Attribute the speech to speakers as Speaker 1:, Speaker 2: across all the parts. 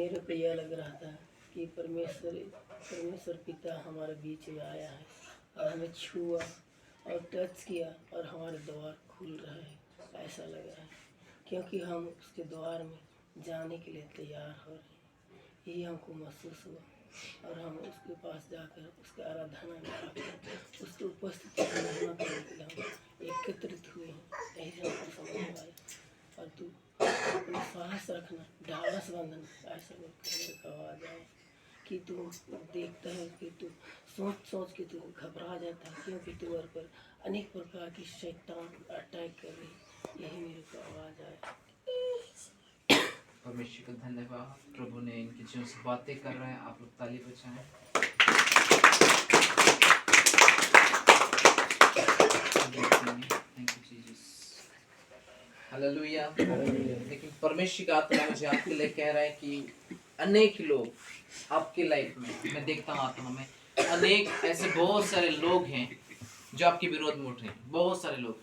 Speaker 1: मेरे को यह लग रहा था कि परमेश्वर पिता हमारे बीच में आया है और हमें छुआ और टच किया और हमारे द्वार खुल रहे हैं, ऐसा लग रहा है, क्योंकि हम उसके द्वार में जाने के लिए तैयार हो रहे हैं। यही हमको महसूस हुआ और हम उसके पास जाकर उसकी आराधना में आकर उसकी उपस्थिति में महिमा करने के लिए हम एकत्रित हुए हैं। यही हमको समझ में आया। और तू अपना साहस रखना, ढाढ़स बंधना, ऐसा बोल के मेरे को आवाज़ आया कि तू देखता है कि तू सोच सोच के तू घबरा जाता है, क्योंकि तू पर अनेक प्रकार की शैतान अटैक कर रही। यही मेरे को आवाज़ आया।
Speaker 2: परमेश्वर का धन्यवाद, प्रभु ने इनके जीवन से बातें कर रहे हैं। आप लोग ताली बजाएं। Thank you Jesus, hallelujah. लेकिन परमेश्वर का आत्मा मुझे आपके लिए कह रहा है कि अनेक लोग आपके लाइफ में, मैं देखता हूँ आत्मा में, अनेक ऐसे बहुत सारे लोग हैं जो आपके विरोध में उठ रहे हैं। बहुत सारे लोग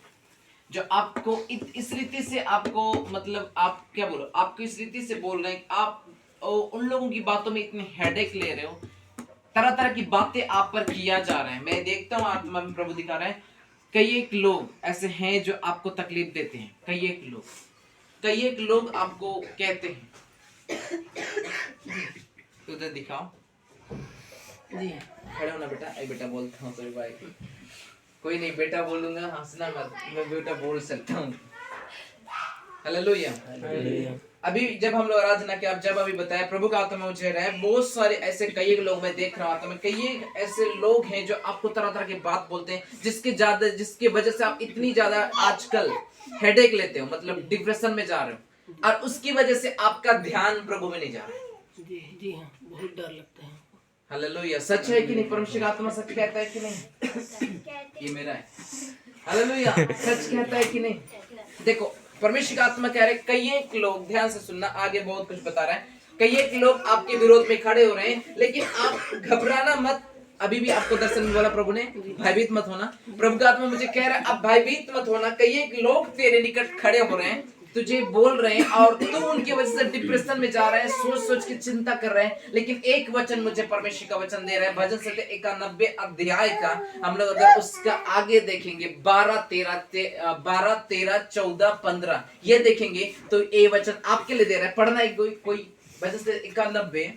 Speaker 2: जो आपको इस रीति से आपको मतलब आप क्या बोलो, आपको इस रीति से बोल रहे हैं, आप उन लोगों की बातों में इतने हेडेक ले रहे हो, तरह तरह की बातें आप पर किया जा रहा है। मैं देखता हूँ आत्मा में प्रभु दिखा रहा है, कई एक लोग ऐसे हैं जो आपको तकलीफ देते हैं। कई एक लोग आपको कहते हैं, उधर दिखाओ
Speaker 1: जी
Speaker 2: खड़े होना बेटा। आई बेटा बोलता हूँ सॉरी भाई, कोई नहीं बेटा बोलूंगा, हंसना मत, मैं बेटा बोल सकता हूँ। हालेलुया। अभी जब हम लोग आराधना के आप जब अभी बताया प्रभु का आत्मा मुझे रहा है, बहुत सारे ऐसे कई लोग मैं देख रहा हूँ, कई ऐसे लोग हैं जो आपको तरह तरह की बात बोलते हैं, जिसके वजह से आप इतनी ज्यादा आजकल हेडेक लेते हो, मतलब डिप्रेशन में जा रहे हो, और उसकी वजह से आपका ध्यान प्रभु में नहीं जा रहा है।
Speaker 1: जी हाँ, बहुत डर लगता है।
Speaker 2: हालेलुया। सच है कि नहीं? परमेश्वर का आत्मा सच कहता है कि नहीं? ये मेरा है। हालेलुया। सच कहता है कि नहीं? देखो परमेश्वर का आत्मा कह रहे हैं, कई एक लोग, ध्यान से सुनना, आगे बहुत कुछ बता रहा है, कई एक लोग आपके विरोध में खड़े हो रहे हैं, लेकिन आप घबराना मत। अभी भी आपको दर्शन में बोला प्रभु ने, भयभीत मत होना। प्रभु का आत्मा मुझे कह रहा है अब भयभीत मत होना। कई एक लोग तेरे निकट खड़े हो रहे हैं, तुझे बोल रहे हैं, और तू उनकी वजह से डिप्रेशन में जा रहा है, सोच सोच के चिंता कर रहे हैं। लेकिन एक वचन मुझे परमेश्वर का वचन दे रहा है, भजन संहिता 91 अध्याय का हम लोग अगर उसका आगे देखेंगे 12, 13, 14, 15 ये देखेंगे तो ये वचन आपके लिए दे रहा है। पढ़ना है कोई भजन संहिता 91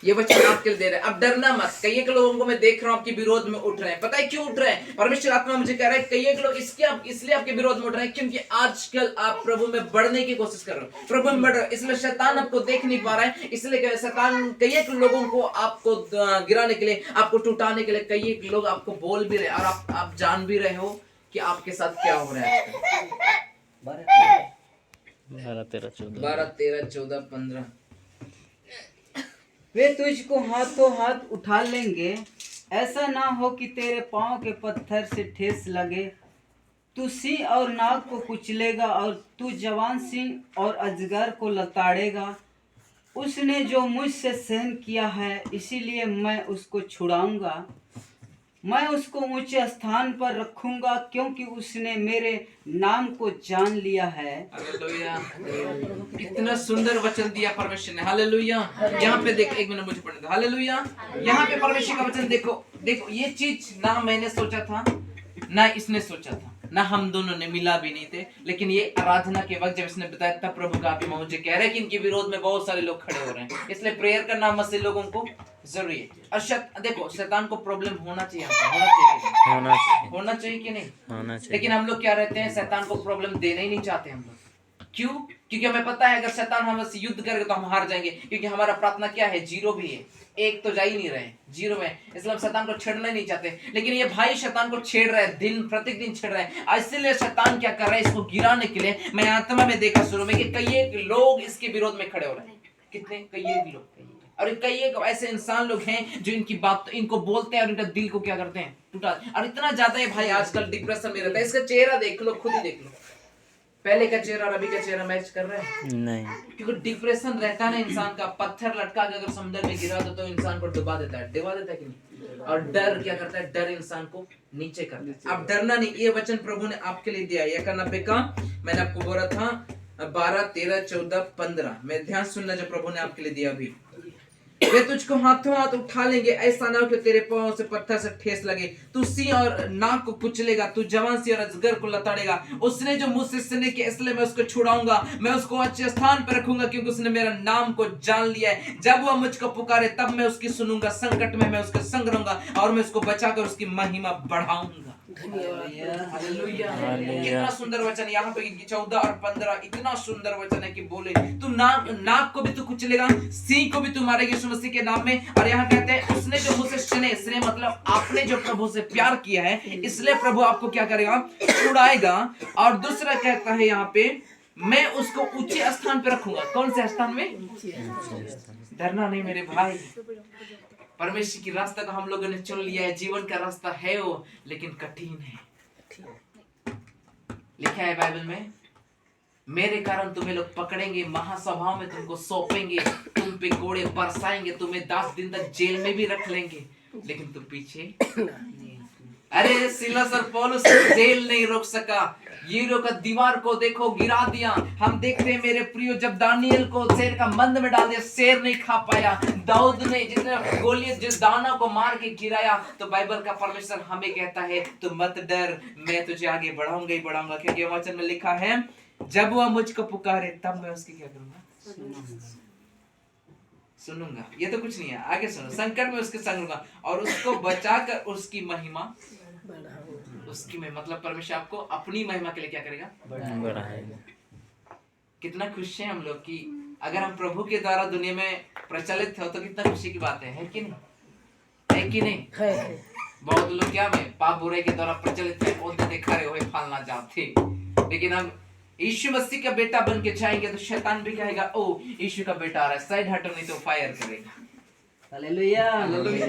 Speaker 2: ये वचन आपके लिए दे रहे हैं। अब डरना मत। कई एक लोगों को मैं देख रहा हूं आपके विरोध में उठ रहे हैं। पता है क्यों उठ रहे हैं? परमेश्वर आत्मा मुझे कह रहा है कई एक लोग इसलिए आपके विरोध में उठ रहे हैं क्योंकि आजकल आप प्रभु में बढ़ने की कोशिश कर रहे हो, प्रभु में बढ़ रहे हो, इसलिए शैतान आपको देख नहीं पा रहा है। इसलिए शैतान कई एक लोगों को आपको गिराने के लिए, आपको टूटाने के लिए कई एक लोग आपको बोल भी रहे, और आप जान भी रहे हो कि आपके साथ क्या हो रहा है। 12, 13, 14, 15
Speaker 3: वे तुझको हाथों हाथ उठा लेंगे, ऐसा ना हो कि तेरे पांव के पत्थर से ठेस लगे। तू सिंह और नाग को कुचलेगा और तू जवान सिंह और अजगर को लताड़ेगा। उसने जो मुझसे सहन किया है, इसीलिए मैं उसको छुड़ाऊंगा। मैं उसको ऊंचे स्थान पर रखूंगा, क्योंकि उसने मेरे नाम को जान लिया है।
Speaker 2: हालेलुया। कितना सुंदर वचन दिया परमेश्वर ने। हालेलुया। यहाँ पे देख, एक मिनट मुझे पढ़ने दो। हालेलुया। यहाँ पे परमेश्वर का वचन देखो, ये चीज ना मैंने सोचा था, ना इसने सोचा था, ना हम दोनों ने मिला भी नहीं थे, लेकिन ये आराधना के वक्त जब इसने बताया तब प्रभु का आत्मा मुझे कह रहा है कि इनके विरोध में बहुत सारे लोग खड़े हो रहे हैं, इसलिए प्रेयर करना मसीह लोगों को जरूरी है। और देखो शैतान को प्रॉब्लम होना चाहिए कि नहीं? होना चाहिए। लेकिन हम लोग क्या रहते हैं, शैतान को प्रॉब्लम देना ही नहीं चाहते हम लोग। क्यों? क्योंकि हमें पता है अगर शैतान हमसे युद्ध करेगा तो हम हार जाएंगे, क्योंकि हमारा प्रार्थना क्या है, 0 भी है, 1 तो जा ही नहीं रहे, 0 में, इसलिए हम शैतान को छेड़ना ही नहीं चाहते। लेकिन ये भाई शैतान को छेड़ रहा है, दिन प्रतिदिन छेड़ रहा है। इसलिए शैतान क्या कर रहा है, इसको गिराने के लिए मैंने आत्मा में देखा शुरू में कि कई एक लोग इसके विरोध में खड़े हो रहे हैं। कितने? कई एक लोग, और कई एक ऐसे इंसान लोग हैं जो इनकी बात इनको बोलते हैं और इनका दिल को क्या करते हैं, टूटा। और इतना ज्यादा है भाई आजकल डिप्रेशन में रहता है। इसका चेहरा देख लो, खुद ही देख लो, पहले का चेहरा और अभी का चेहरा मैच कर रहा है? नहीं, क्योंकि डिप्रेशन रहता है इंसान का। पत्थर लटका के अगर समुद्र में गिरा दो तो इंसान को डुबा देता है कि नहीं? और डर क्या करता है? डर इंसान को नीचे करता है। अब डरना नहीं, ये वचन प्रभु ने आपके लिए दिया है। 91 का मैंने आपको बोला था 12, 13, 14, 15 में ध्यान सुनना जो प्रभु ने आपके लिए दिया अभी। वे तुझको हाथों हाथ उठा लेंगे, ऐसा ना हो कि तेरे पांव से पत्थर से ठेस लगे। तू सिंह और नाग को कुचलेगा, तू जवान सिंह और अजगर को लताड़ेगा। उसने जो मुझसे सुने कि इसलिए मैं उसको छुड़ाऊंगा, मैं उसको अच्छे स्थान पर रखूंगा, क्योंकि उसने मेरा नाम को जान लिया है। जब वह मुझको पुकारे तब मैं उसकी सुनूंगा, संकट में मैं उसके संग रहूंगा और मैं उसको बचाकर उसकी महिमा बढ़ाऊंगा। हालेलुया। कितना सुंदर वचन यहाँ पे 14 और 15, इतना सुंदर वचन है कि बोले तू नाग को भी तू कुचलेगा, सिंह को भी तू मारेगी यीशु मसीह के नाम में। और यहाँ कहते हैं उसने जो मुझसे सुने, इसने मतलब आपने जो प्रभु से प्यार किया है, इसलिए प्रभु आपको क्या करेगा, छुड़ाएगा। और दूसरा कहता है यहाँ पे, मैं उसको ऊंचे स्थान पे रखूंगा। कौन से स्थान में? डरना नहीं मेरे भाई, परमेश्वर की रास्ता को हम लोगों ने चुन लिया है। जीवन का रास्ता है वो, लेकिन कठिन है। लिखा है बाइबल में, मेरे कारण तुम्हें लोग पकड़ेंगे, महासभाओं में तुमको सौंपेंगे, तुम पे कोड़े बरसाएंगे, तुम्हें 10 दिन तक जेल में भी रख लेंगे, लेकिन तुम पीछे। अरे सिलस और पौलुस जेल नहीं रोक सका, यीरो का दीवार को देखो गिरा दिया। हम देखते हैं मेरे प्रियो, जब दानियल को शेर का मंद में डाल दिया, शेर नहीं खा पाया। दाऊद ने जितने गोलियत जिस दाना को मार के गिराया, तो बाइबल का परमेश्वर हमें कहता है तू मत डर, मैं तुझे आगे बढ़ाऊंगा ही बढ़ाऊंगा, क्योंकि वचन में लिखा है जब वह मुझको पुकारे तब मैं उसकी क्या करूंगा, सुनूंगा। ये तो कुछ नहीं है, आगे सुनो। संकट में उसके संग रहूंगा और उसको बचाकर उसकी महिमा उसकी में मतलब परमेश्वर आपको अपनी महिमा के लिए क्या करेगा, बढ़ाएगा। कितना खुश हैं हम लोग कि अगर हम प्रभु के द्वारा दुनिया में प्रचलित हो तो कितना खुशी की बात है कि नहीं? है कि नहीं? है। बहुत लोग क्या में पाप बुराई के द्वारा प्रचलित है, ओदे खड़े हुए फलना चाहते, लेकिन हम यीशु मसीह का बेटा बन के जाएंगे तो शैतान भी कहेगा ओ यीशु का बेटा आ रहा है, साइड हटो नहीं तो फायर करेगा। Hallelujah, hallelujah.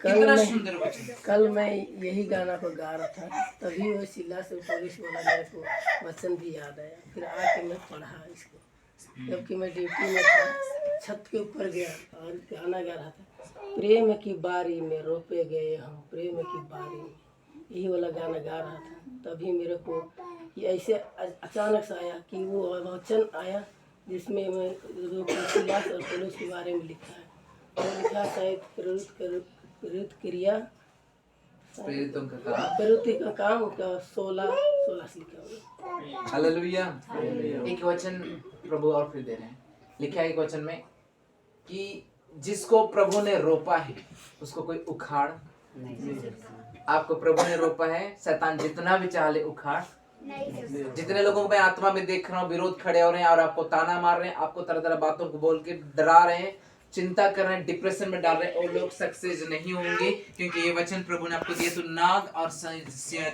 Speaker 2: कितना सुंदर वचन।
Speaker 1: कल मैं यही गाना को गा रहा था, तभी वो सिला से पुलिस वाला मेरे को वचन भी याद आया, फिर आके मैं पढ़ा इसको। जबकि मैं ड्यूटी में था, छत के ऊपर गया और गाना गा रहा था, प्रेम की बारी में रोपे गए हम, प्रेम की बारी में, यही वाला गाना गा रहा था। तभी मेरे को ये ऐसे अचानक से आया कि वो वचन आया जिसमें मैं सिला और पुलिस के बारे में लिखा है, लिखा शायद प्रेरित क्रिया, प्रवृत्ति का काम का 16 से लिखा हुआ।
Speaker 2: हालेलुया। एक वचन प्रभु और फिर दे रहे हैं, लिखा है एक वचन में कि जिसको प्रभु ने रोपा है उसको कोई उखाड़ नहीं। आपको प्रभु ने रोपा है, शैतान जितना भी चाहे उखाड़। जितने लोगों को मैं आत्मा में देख रहा हूँ विरोध खड़े हो रहे हैं और आपको ताना मार रहे हैं, आपको तरह तरह बातों को बोल के डरा रहे हैं, चिंता कर रहे हैं, डिप्रेशन में डाल रहे हैं, और लोग सक्सेस नहीं होंगे, क्योंकि ये वचन प्रभु ने आपको दिया। तो नाग और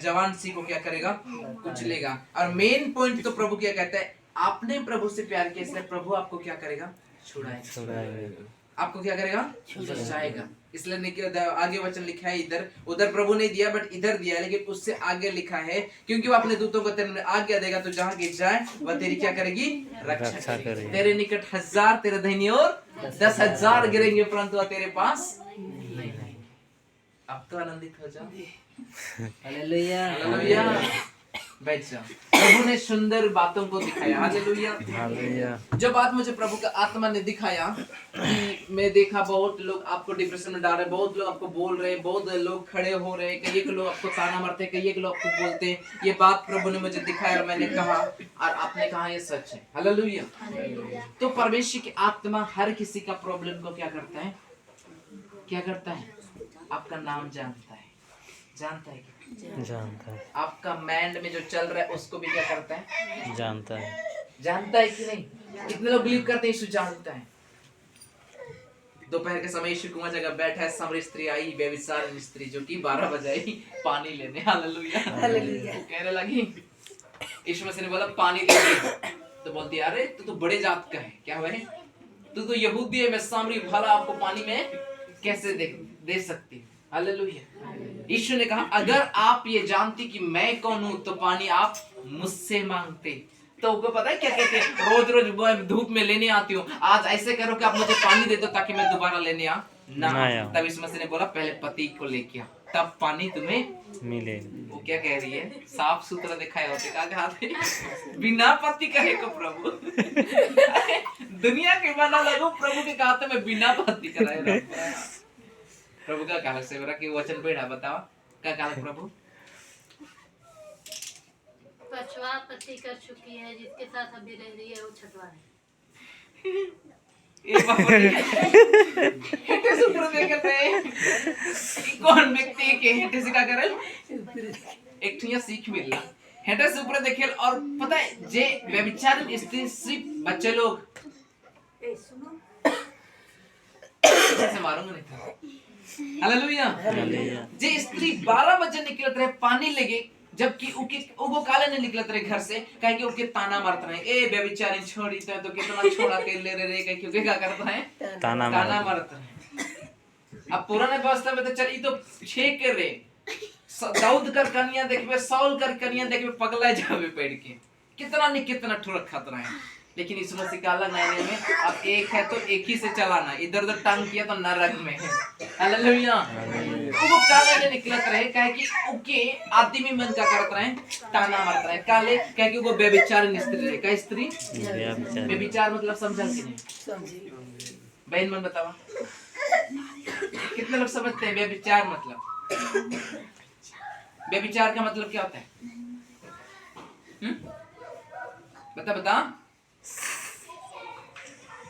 Speaker 2: जवान सी को क्या करेगा, कुचलेगा। और मेन पॉइंट तो प्रभु क्या कहता है, आपने प्रभु से प्यार किया इसलिए प्रभु आपको क्या करेगा, छुड़ाएगा। आपको क्या करेगा, बचाएगा। इसलिए आगे वचन लिखा है, इधर उधर प्रभु ने दिया बट इधर दिया, लेकिन उससे आगे लिखा है क्योंकि वो अपने दूतों को तेरे आज्ञा देगा तो जहाँ गिर जाए वह तेरी क्या करेगी, रक्षा करेगी। तेरे निकट 1000 तेरे दाहिनी ओर 10,000 गिरेंगे परंतु तेरे पास नहीं। अब तो आनंदित हो जाओ। Hallelujah, hallelujah. बैठ जाओ। प्रभु ने सुंदर बातों को दिखाया। Hallelujah, hallelujah. जो बात मुझे प्रभु का आत्मा ने दिखाया कि मैं देखा बहुत लोग आपको डिप्रेशन में डाल रहे, बहुत लोग आपको बोल रहे, बहुत लोग खड़े हो रहे, कई एक लोग आपको ताना मारते, कई एक लोग आपको बोलते। ये बात प्रभु ने मुझे दिखाया और मैंने कहा और आपने कहा ये सच है। हालेलुया। तो परमेश्वर की आत्मा हर किसी का प्रॉब्लम को क्या करता है, क्या करता है, आपका नाम जानता है, जानता है, जानता है। आपका माइंड में जो चल रहा है उसको भी क्या करता है, जानता है, जानता है कि नहीं? कितने लोग बिलीव करते हैं यीशु जानता है। दोपहर के समय यीशु कुआं जगह बैठा है, सामरी स्त्री आई, व्यभिचारिणी स्त्री जो कि 12 बजे आई पानी लेने। Hallelujah, hallelujah. कहने लगी, यीशु मसीह ने बोला पानी दे, तो बोलती अरे तू तो बड़े जात का है, क्या हुआ है, तू तो यहूदी है, मैं सामरी भला आपको पानी में कैसे दे सकती। हालेलुया। यीशु ने कहा अगर आप ये जानती कि मैं कौन हूं तो पानी आप मुझसे मांगते। तो उनको पता है क्या कहते हैं, रोज रोज धूप में लेने आती हूँ, आज ऐसे करो कि आप मुझे पानी दे दो ताकि मैं दोबारा लेने ना। तब यीशु मसीह ने बोला पहले पति को लेके आ तब पानी तुम्हें
Speaker 4: मिलेगा।
Speaker 2: वो क्या कह रही है, साफ सुथरा दिखाया होते का कहा थे बिना पति कहे को प्रभु दुनिया के बना लगो प्रभु के कहते में बिना पति कराए प्रभु का कहा से मेरा कि वचन पढ़ा बताओ क्या कहा प्रभु।
Speaker 5: पछवा पति कर चुकी है, जिसके साथ अभी रह रही है वो छठवा है।
Speaker 2: ये बाप रे हेटे से ऊपर देख रहे कौन व्यक्ति के हेटे से क्या करल एक ठिया सीख मिलला हेटे से ऊपर देखेल। और पता है जे व्यभिचार स्त्री सिर्फ बच्चे लोग से मारूंगा नहीं था। हालेलुया। जे स्त्री 12 बजे निकलत रहे पानी लेके, जबकि उको काले नहीं निकलत रहे घर से, कहे कि उनके ताना मारत रहे, ए बेबिचारी छोड़ी तो कितना छोड़ा के ले रे कहे क्योंकि क्या करता है ताना मारत रहे। अब पुराने व्यवस्था में तो चली तो छेक कर रे दाऊद कर कन्या देखबे, साउल कर कन्या देखबे पगला जावे पेड़ के, कितना नहीं कितना ठुरक खतरा है। लेकिन इस मसीह का अलग नए में अब एक है तो एक ही से चलाना, इधर उधर टांग किया तो नरक में है। हालेलुया। वो काले ने निकलत रहे कहे कि ओके आदमी मन का करत रहे ताना मारत रहे काले कहे कि वो बेविचार स्त्री है। का स्त्री बेविचार मतलब समझल कि नहीं
Speaker 1: समझी
Speaker 2: बहन मन बतावा कितने लोग समझते हैं बेविचार मतलब, बेविचार का मतलब क्या होता है? बता बता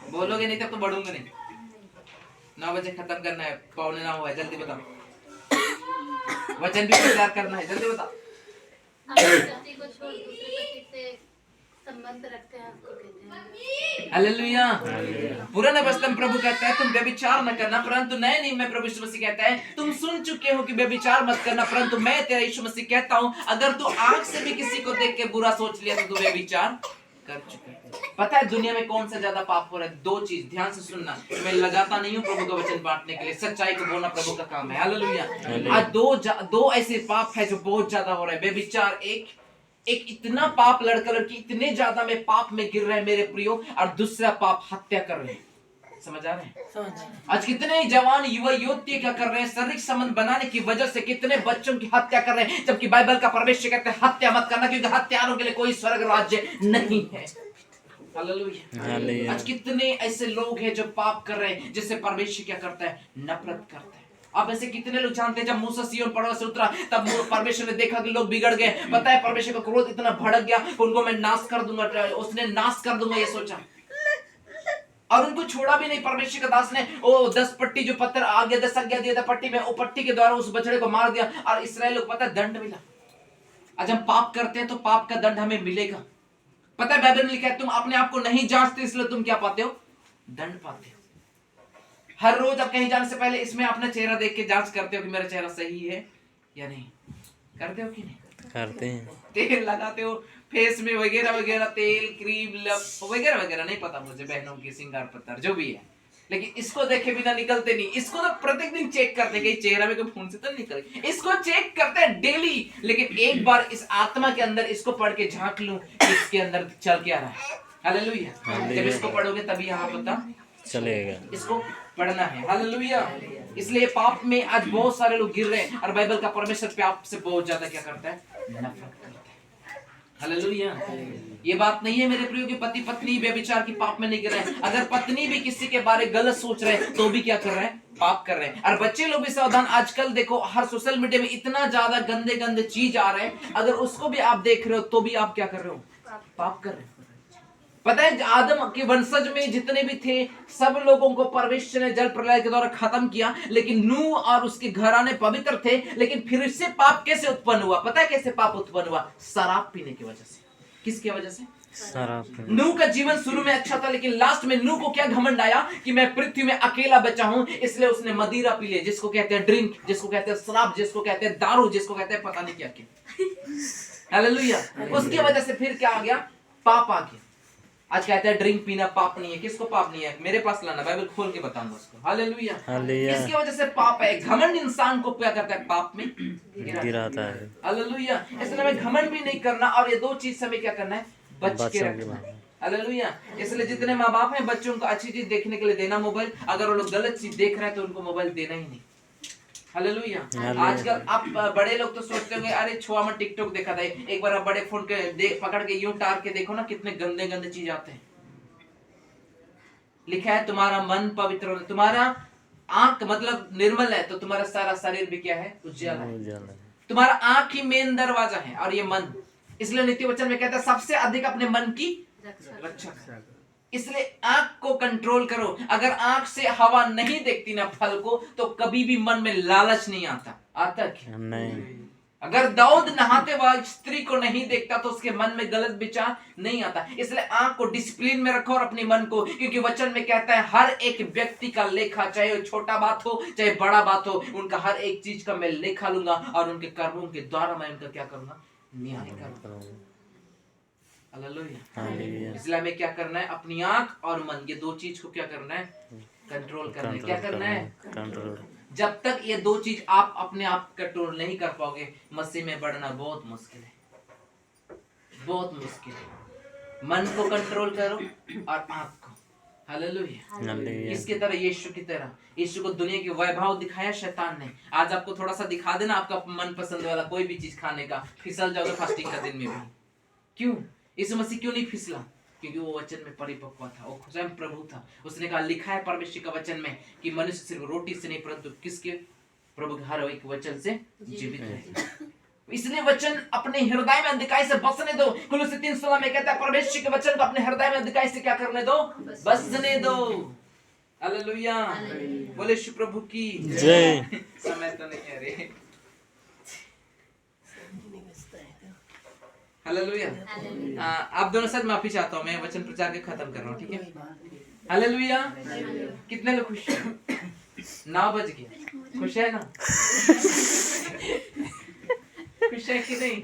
Speaker 2: बोलोगे नहीं तब तो बढ़ूंगा नहीं। 9 बजे खत्म करना है, 8:45 हुआ है, जल्दी बताओ। वचन भी प्रचार करना है, जल्दी बताओ।
Speaker 5: अपने पति को छोड़ दूसरे पति से संबंध रखते हैं उसको कहते हैं।
Speaker 2: हालेलुया। पुराने व्यवस्था में प्रभु कहता है तुम व्यभिचार न करना, परंतु नए नियम में प्रभु यीशु मसीह कहता है तुम सुन चुके हो कि व्यभिचार मत करना, परंतु मैं तेरा यीशु मसीह कहता हूं अगर तू आंख से भी किसी को देख के बुरा सोच लिया तो तू व्यभिचार कर चुका है। पता है दुनिया में कौन सा ज्यादा पाप हो रहा है? 2 चीज, ध्यान से सुनना। मैं लगाता नहीं हूँ प्रभु का वचन बांटने के लिए, सच्चाई को बोलना प्रभु का काम है। हालेलुया। आज दो ऐसे पाप है जो बहुत ज्यादा हो रहा है। बेविचार एक इतना पाप, लड़का लड़की इतने ज्यादा में पाप में गिर रहे हैं मेरे प्रियो, और दूसरा पाप हत्या कर रहे हैं। समझ आ रहे हैं? आज कितने जवान युवा युवती क्या कर रहे हैं, शारीरिक संबंध बनाने की वजह से कितने बच्चों की हत्या कर रहे हैं, जबकि बाइबल का परमेश्वर कहते हैं हत्या मत करना क्योंकि हत्यारों के लिए कोई स्वर्ग राज्य नहीं है। हालेलुया। आज कितने ऐसे लोग हैं जो पाप कर रहे हैं जिससे परमेश्वर क्या करता है, नफरत करता है। आप ऐसे कितने लोग जानते हैं जब मूसा सिय्योन पर्वत से उतरा तब परमेश्वर ने देखा कि लोग बिगड़ गए, पता है परमेश्वर का क्रोध इतना भड़क गया उनको मैं नाश कर दूंगा, उसने नाश कर दूंगा ये सोचा और उनको छोड़ा भी नहीं। परमेश्वर का दास ने वो 10 पट्टी जो पत्थर आगे 10 आज्ञा दिया था पट्टी में, वो पट्टी के द्वारा उस बछड़े को मार दिया और इस्राएल को पता है दंड मिला। आज हम पाप करते हैं तो पाप का दंड हमें मिलेगा। पता है बाइबल में लिखा है तुम अपने आप को नहीं जांचते इसलिए तुम क्या पाते हो, दंड पाते हो। हर रोज आप कहीं जाने से पहले इसमें अपना चेहरा देख के जांच करते हो कि मेरा चेहरा सही है या नहीं, करते हो कि नहीं?
Speaker 4: करते हैं।
Speaker 2: तेल लगाते हो फेस में वगैरह वगैरह, तेल क्रीम वगैरह वगैरह, नहीं पता मुझे बहनों की श्रृंगार पत्थर जो भी है, लेकिन इसको देखे बिना निकलते नहीं। इसको तो प्रत्येक दिन चेक करते कि चेहरा में कोई खून से तो नहीं निकल, इसको चेक करते हैं डेली। लेकिन एक बार इस आत्मा के अंदर इसको पढ़ के झांक लूं इसके अंदर चल के आ रहा है। हालेलुया। जब इसको पढ़ोगे तभी यहाँ पता चलेगा, इसको पढ़ना है। हालेलुया। इसलिए पाप में आज बहुत सारे लोग गिर रहे हैं और बाइबल का परमेश्वर पाप से बहुत ज्यादा क्या करता है, नफरत करता है। हालेलुया। ये बात नहीं है मेरे प्रियो कि पति पत्नी व्यभिचार की पाप में नहीं गिर रहे हैं। अगर पत्नी भी किसी के बारे गलत सोच रहे हैं तो भी क्या कर रहे हैं, पाप कर रहे हैं। और बच्चे लोग भी सावधान, आजकल देखो हर सोशल मीडिया में इतना ज्यादा गंदे गंदे चीज आ रहे हैं, अगर उसको भी आप देख रहे हो तो भी आप क्या कर रहे हो, पाप कर रहे हो। पता है आदम के वंशज में जितने भी थे सब लोगों को परमेश्वर ने जल प्रलय के द्वारा खत्म किया, लेकिन नूह और उसके घराने पवित्र थे। लेकिन फिर से पाप कैसे उत्पन्न हुआ? पता है कैसे पाप उत्पन्न हुआ? शराब पीने की वजह से। किसकी वजह से? शराब। नूह का जीवन शुरू में अच्छा था, लेकिन लास्ट में नूह को क्या घमंड आया कि मैं पृथ्वी में अकेला बचा हूं, इसलिए उसने मदिरा पी लिया, जिसको कहते हैं ड्रिंक, जिसको कहते हैं शराब, जिसको कहते हैं दारू, जिसको कहते हैं पता नहीं क्या क्या। हालेलुया। उसकी वजह से फिर क्या आ गया, पाप आ गया। आज कहते हैं ड्रिंक पीना पाप नहीं है। किसको पाप नहीं है? मेरे पास लाना, बाइबल खोल के बताऊंगा उसको। हालेलुया। इसकी वजह से पाप है। घमंड इंसान को क्या करता है, पाप में गिराता है। हालेलुया। इसलिए हमें घमंड भी नहीं करना और ये 2 चीज से हमें क्या करना है, बच के रखना। हालेलुया। इसलिए जितने माँ बाप हैं बच्चों को अच्छी चीज देखने के लिए देना मोबाइल, अगर वो लोग गलत चीज देख रहे हैं तो उनको मोबाइल देना ही नहीं। हालेलुया। आजकल आप बड़े लोग तो सोचते होंगे अरे छुआ में टिकटॉक देखा था, एक बार आप बड़े फोन के पकड़ के यूं टार के देखो ना, कितने गंदे गंदे चीज आते हैं। लिखा है तुम्हारा मन पवित्र हो, तुम्हारा आंख मतलब निर्मल है तो तुम्हारा सारा शरीर भी क्या है, उज्जवल है। तुम्हारा आंख ही मेन दरवाजा है और ये मन, इसलिए नित्य वचन में कहता है सबसे अधिक अपने मन की रक्षा करो। इसलिए आंख को कंट्रोल करो। अगर आंख से हवा नहीं देखती ना फल को, तो कभी भी मन में लालच नहीं आता। आता क्या? नहीं। अगर दाऊद नहाते वक्त स्त्री को नहीं देखता तो उसके मन में गलत विचार नहीं आता। इसलिए आंख को डिसिप्लिन में रखो और अपने मन को, क्योंकि वचन में कहता है हर एक व्यक्ति का लेखा, चाहे छोटा बात हो चाहे बड़ा बात हो, उनका हर एक चीज का मैं लेखा लूंगा और उनके कर्मों के द्वारा मैं उनका क्या करूंगा, न्याय करूंगा। हालेलुया। इसलिए हमें क्या करना है, अपनी आंख और मन, ये दो चीज को क्या करना है, कंट्रोल करना है। क्या करना है, कंट्रोल। जब तक ये दो चीज आप अपने आप कंट्रोल नहीं कर पाओगे, मसीह में बढ़ना बहुत मुश्किल है, बहुत मुश्किल है। मन को कंट्रोल करो और आंख को। हालेलुया। किसकी तरह, यीशु की तरह। यीशु को दुनिया की वैभव दिखाया शैतान ने। आज आपको थोड़ा सा दिखा देना आपका मन पसंद वाला कोई भी चीज खाने का, फिसल जाओगे फास्टिंग का दिन में भी। क्यों? यीशु मसीह क्यों नहीं फिसला? क्योंकि वो वचन में परिपक्व था, वो स्वयं प्रभु था। उसने कहा, लिखा है परमेश्वर का वचन में कि मनुष्य सिर्फ रोटी से नहीं परंतु किसके, प्रभु के हर एक वचन से जीवित है। इसलिए वचन अपने हृदय में अंधकार से बसने दो। कुलुस्सी 3:16 में कहता है परमेश्वर के वचन को अपने हृदय में अंधकार से क्या करने दो, बसने दो। हालेलुया। बोले यीशु प्रभु की जय। समय तो नहीं है रे। हालेलुया। आप दोनों साथ माफी चाहता हूँ, मैं वचन प्रचार के खत्म कर रहा हूँ, ठीक है। हालेलुया। कितने लोग खुश हैं? 9 बज गया, खुश है ना? खुश है कि नहीं?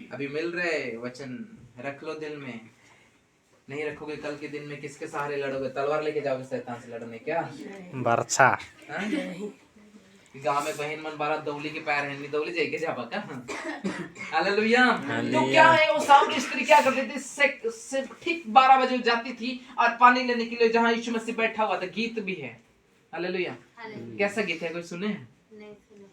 Speaker 2: अभी मिल रहे वचन, रख लो दिल में। नहीं रखोगे कल के दिन में किसके सहारे लड़ोगे? तलवार लेके जाओगे शैतान से लड़ने क्या? बरछा। गांव में बहन मन 12 दौली के पैर है, नहीं दौली जाएगी जाबा का। हालेलुया। तो क्या है, वो सामरी स्त्री क्या करती थी, से ठीक 12 बजे जाती थी और पानी लेने के लिए जहाँ यीशु मसीह बैठा हुआ था। गीत भी है। हालेलुया। कैसा गीत है, कोई सुने?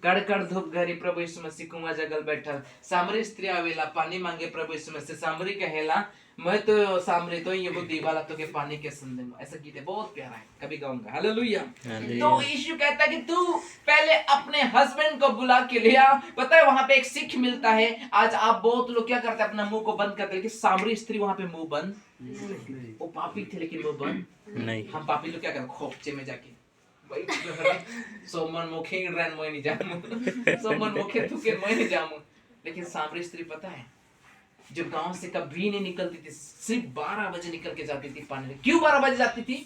Speaker 2: कड़ कड़ धूप घरी प्रभु यीशु मसीह कुआं जगल बैठल, सामरी स्त्री आवेला पानी मांगे प्रभु यीशु मसीह, सामरी कहेला मैं तो सामरी तो यहूदी वाला तो के पानी के संदे में। ऐसा गीत है, बहुत प्यारा है, कभी गाऊंगा। हालेलुया। तो यीशु कहता है कि तू पहले अपने हस्बैंड को बुला के ले आ। पता है वहां पे एक सीख मिलता है। आज आप बहुत लोग क्या करते हैं, अपना मुंह को बंद करते हैं, लेकिन सामरी स्त्री वहां पे मुंह बंद, वो पापी थे लेकिन मुंह बंद नहीं। हम पापी लोग क्या करते, खोपचे में जाके सोमन मुखे रन मैं नहीं जामू, सोमन मुखे थुके मैं नहीं जामू। लेकिन सामरी स्त्री पता है, जो गांव से कभी नहीं निकलती थी, सिर्फ 12 बजे निकल के जाती थी पानी में। क्यों 12 बजे जाती थी?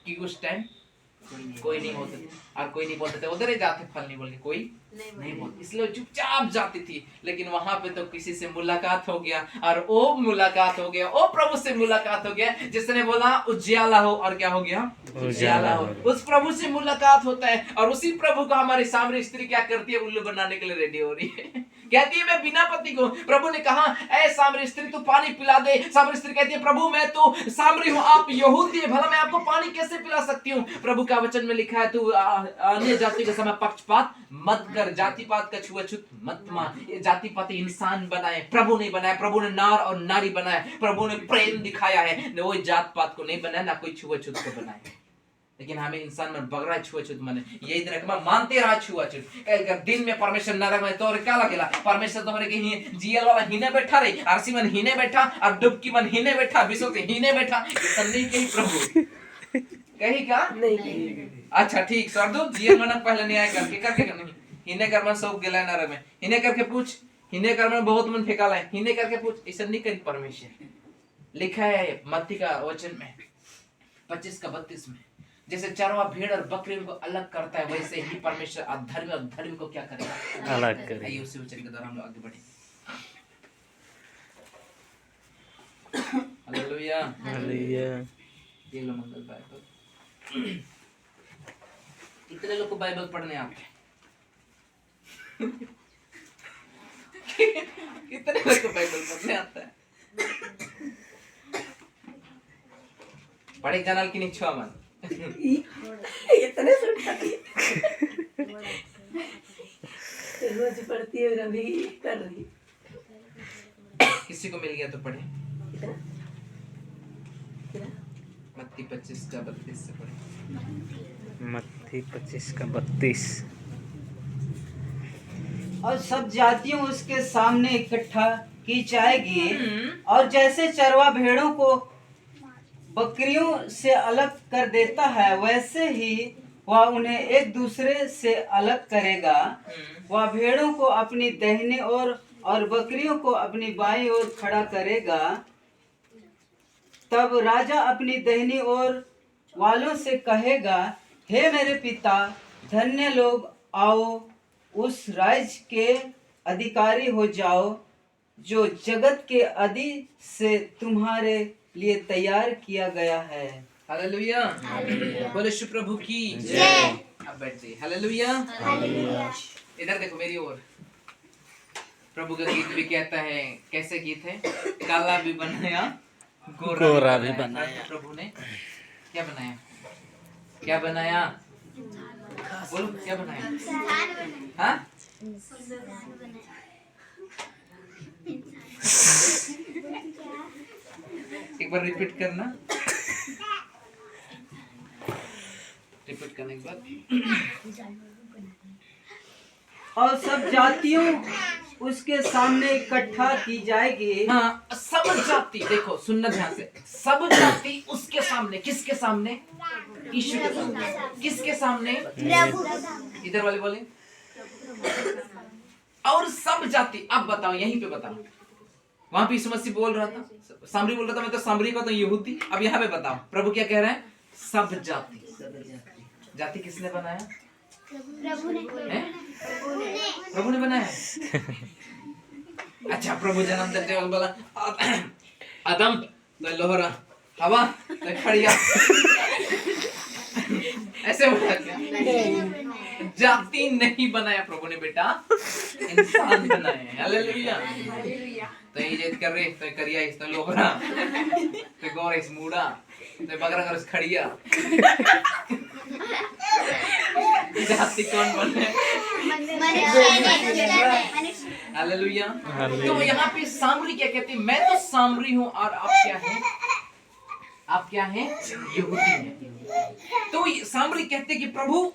Speaker 2: क्योंकि उस टाइम कोई नहीं होता था और कोई नहीं बोलते थे, उधर ही जाते फल नहीं बोल के, कोई नहीं बोलते, इसलिए चुपचाप जाती थी। लेकिन वहां पे तो किसी से मुलाकात हो गया और वो मुलाकात हो गया, वो प्रभु से मुलाकात हो गया जिसने बोला उजियाला हो, और क्या हो गया, उजियाला हो। उस प्रभु से मुलाकात होता है और उसी प्रभु को हमारी सामरी स्त्री क्या करती है, उल्लू बनाने के लिए रेडी हो रही है। कहती है मैं बिना पति को, प्रभु ने कहा ऐ सामरी स्त्री तू पानी पिला दे। सामरी स्त्री कहती है प्रभु मैं तो सामरी हूँ, आप यहूदी हैं, भला मैं आपको पानी कैसे पिला सकती हूँ? प्रभु का वचन में लिखा है तू अन्य जाति के समय पक्षपात मत कर, जाति पात का छुआछूत मत मान। ये जाति पाति इंसान बनाए, प्रभु नहीं बनाया। प्रभु ने नार और नारी बनाया, प्रभु ने प्रेम दिखाया है, वो जात पात को नहीं बनाया, ना कोई छुआछूत को बनाया। लेकिन हमें इंसान में बगड़ा छुआछूत माने यही तरह मानते रहा छुआछूत। अगर दिन में परमेश्वर न रहे तो क्या लगेला, परमेश्वर तुम्हारे के जीएल वाला हिने बैठा रही, आरसी मन हिने बैठा और डुबकी मन हिने बैठा, विश्व से हिने बैठा, संदेह के ही प्रभु कही का नहीं। अच्छा ठीक सरदूत जीएल मन पहले नहीं आया करके नहीं हिने कर मन सब गेला ना रे में हिने करके पूछ, हिने कर मन बहुत मन फेंकाला है, हिने करके पूछ, ऐसा नहीं करी परमेश्वर। लिखा है मत्ती का वचन में 25:32 में, जैसे चरवा भेड़ और बकरी को अलग करता है, वैसे ही परमेश्वर अधर्मी और धर्मी को क्या करेगा, अलग करेगा। आइए उसी वचन के द्वारा हम लोग आगे बढ़े। Hallelujah hallelujah. ये लो मंगल बाइबल। इतने लोग को बाइबल पढ़ने आते हैं। कितने लोग को बाइबल पढ़ने आता है? पढ़े जानल की नहीं छुआ मन इतने
Speaker 1: रोज पढ़ती है, अभी कर रही।
Speaker 2: किसी को मिल गया तो पढ़े।
Speaker 1: कितना कितना?
Speaker 2: मत्ती 25 का 32 से पढ़े।
Speaker 4: मत्ती 25 का 32।
Speaker 3: और सब जातियों उसके सामने इकट्ठा की जाएगी, और जैसे चरवा भेड़ों को बकरियों से अलग कर देता है, वैसे ही वह उन्हें एक दूसरे से अलग करेगा। वह भेड़ों को अपनी दाहिनी ओर और बकरियों को अपनी बाईं ओर खड़ा करेगा। तब राजा अपनी दाहिनी ओर वालों से कहेगा, हे मेरे पिता, धन्य लोग, आओ उस राज्य के अधिकारी हो जाओ जो जगत के आदि से तुम्हारे लिए तैयार किया गया है।
Speaker 2: हालेलुया। बोले शिव प्रभु की जय। अब बैठ जाइए। हालेलुया। इधर देखो मेरी ओर। प्रभु का गीत भी कहता है, कैसे गीत है? काला भी बनाया, गोरा भी बनाया। प्रभु ने क्या बनाया? क्या बनाया? बोलो क्या बनाया? हाँ? एक बार रिपीट करना। रिपीट करने के बाद
Speaker 3: और सब जातियों उसके सामने इकट्ठा की जाएगी।
Speaker 2: हाँ, सब जाति, देखो सुनना ध्यान से, सब जाति उसके सामने, किसके सामने? यीशु के सामने। किसके सामने? इधर वाले बोले। और सब जाति, अब बताओ, यहीं पे बताओ। वहां पे यीशु मसीह बोल रहा था, सामरी बोल रहा था, मैं तो सामरी का तो यहूदी। अब यहाँ पे बताओ, प्रभु क्या कह रहे हैं? सब जाति। जाति किसने बनाया? प्रभु ने बनाया। अच्छा, प्रभु जन्म देते वक्त बोला, आदम तो लोहरा, हवा तो खड़िया। ऐसे बोला क्या? जाति नहीं बनाया प्रभु ने बेटा, इंसान बनाए। हालेलुया। तो इज्जत कर रहे तो करिया इस तो लोहरा, तो गौर इस मूड़ा, तो बकरा कर इस खड़िया। जाति कौन बने? हालेलुया। तो यहाँ पे सामरी क्या कहते हैं? मैं तो सामरी हूँ और आप क्या हैं? आप क्या हैं? यहूदी हैं। तो सामरी कहते कि प्रभु,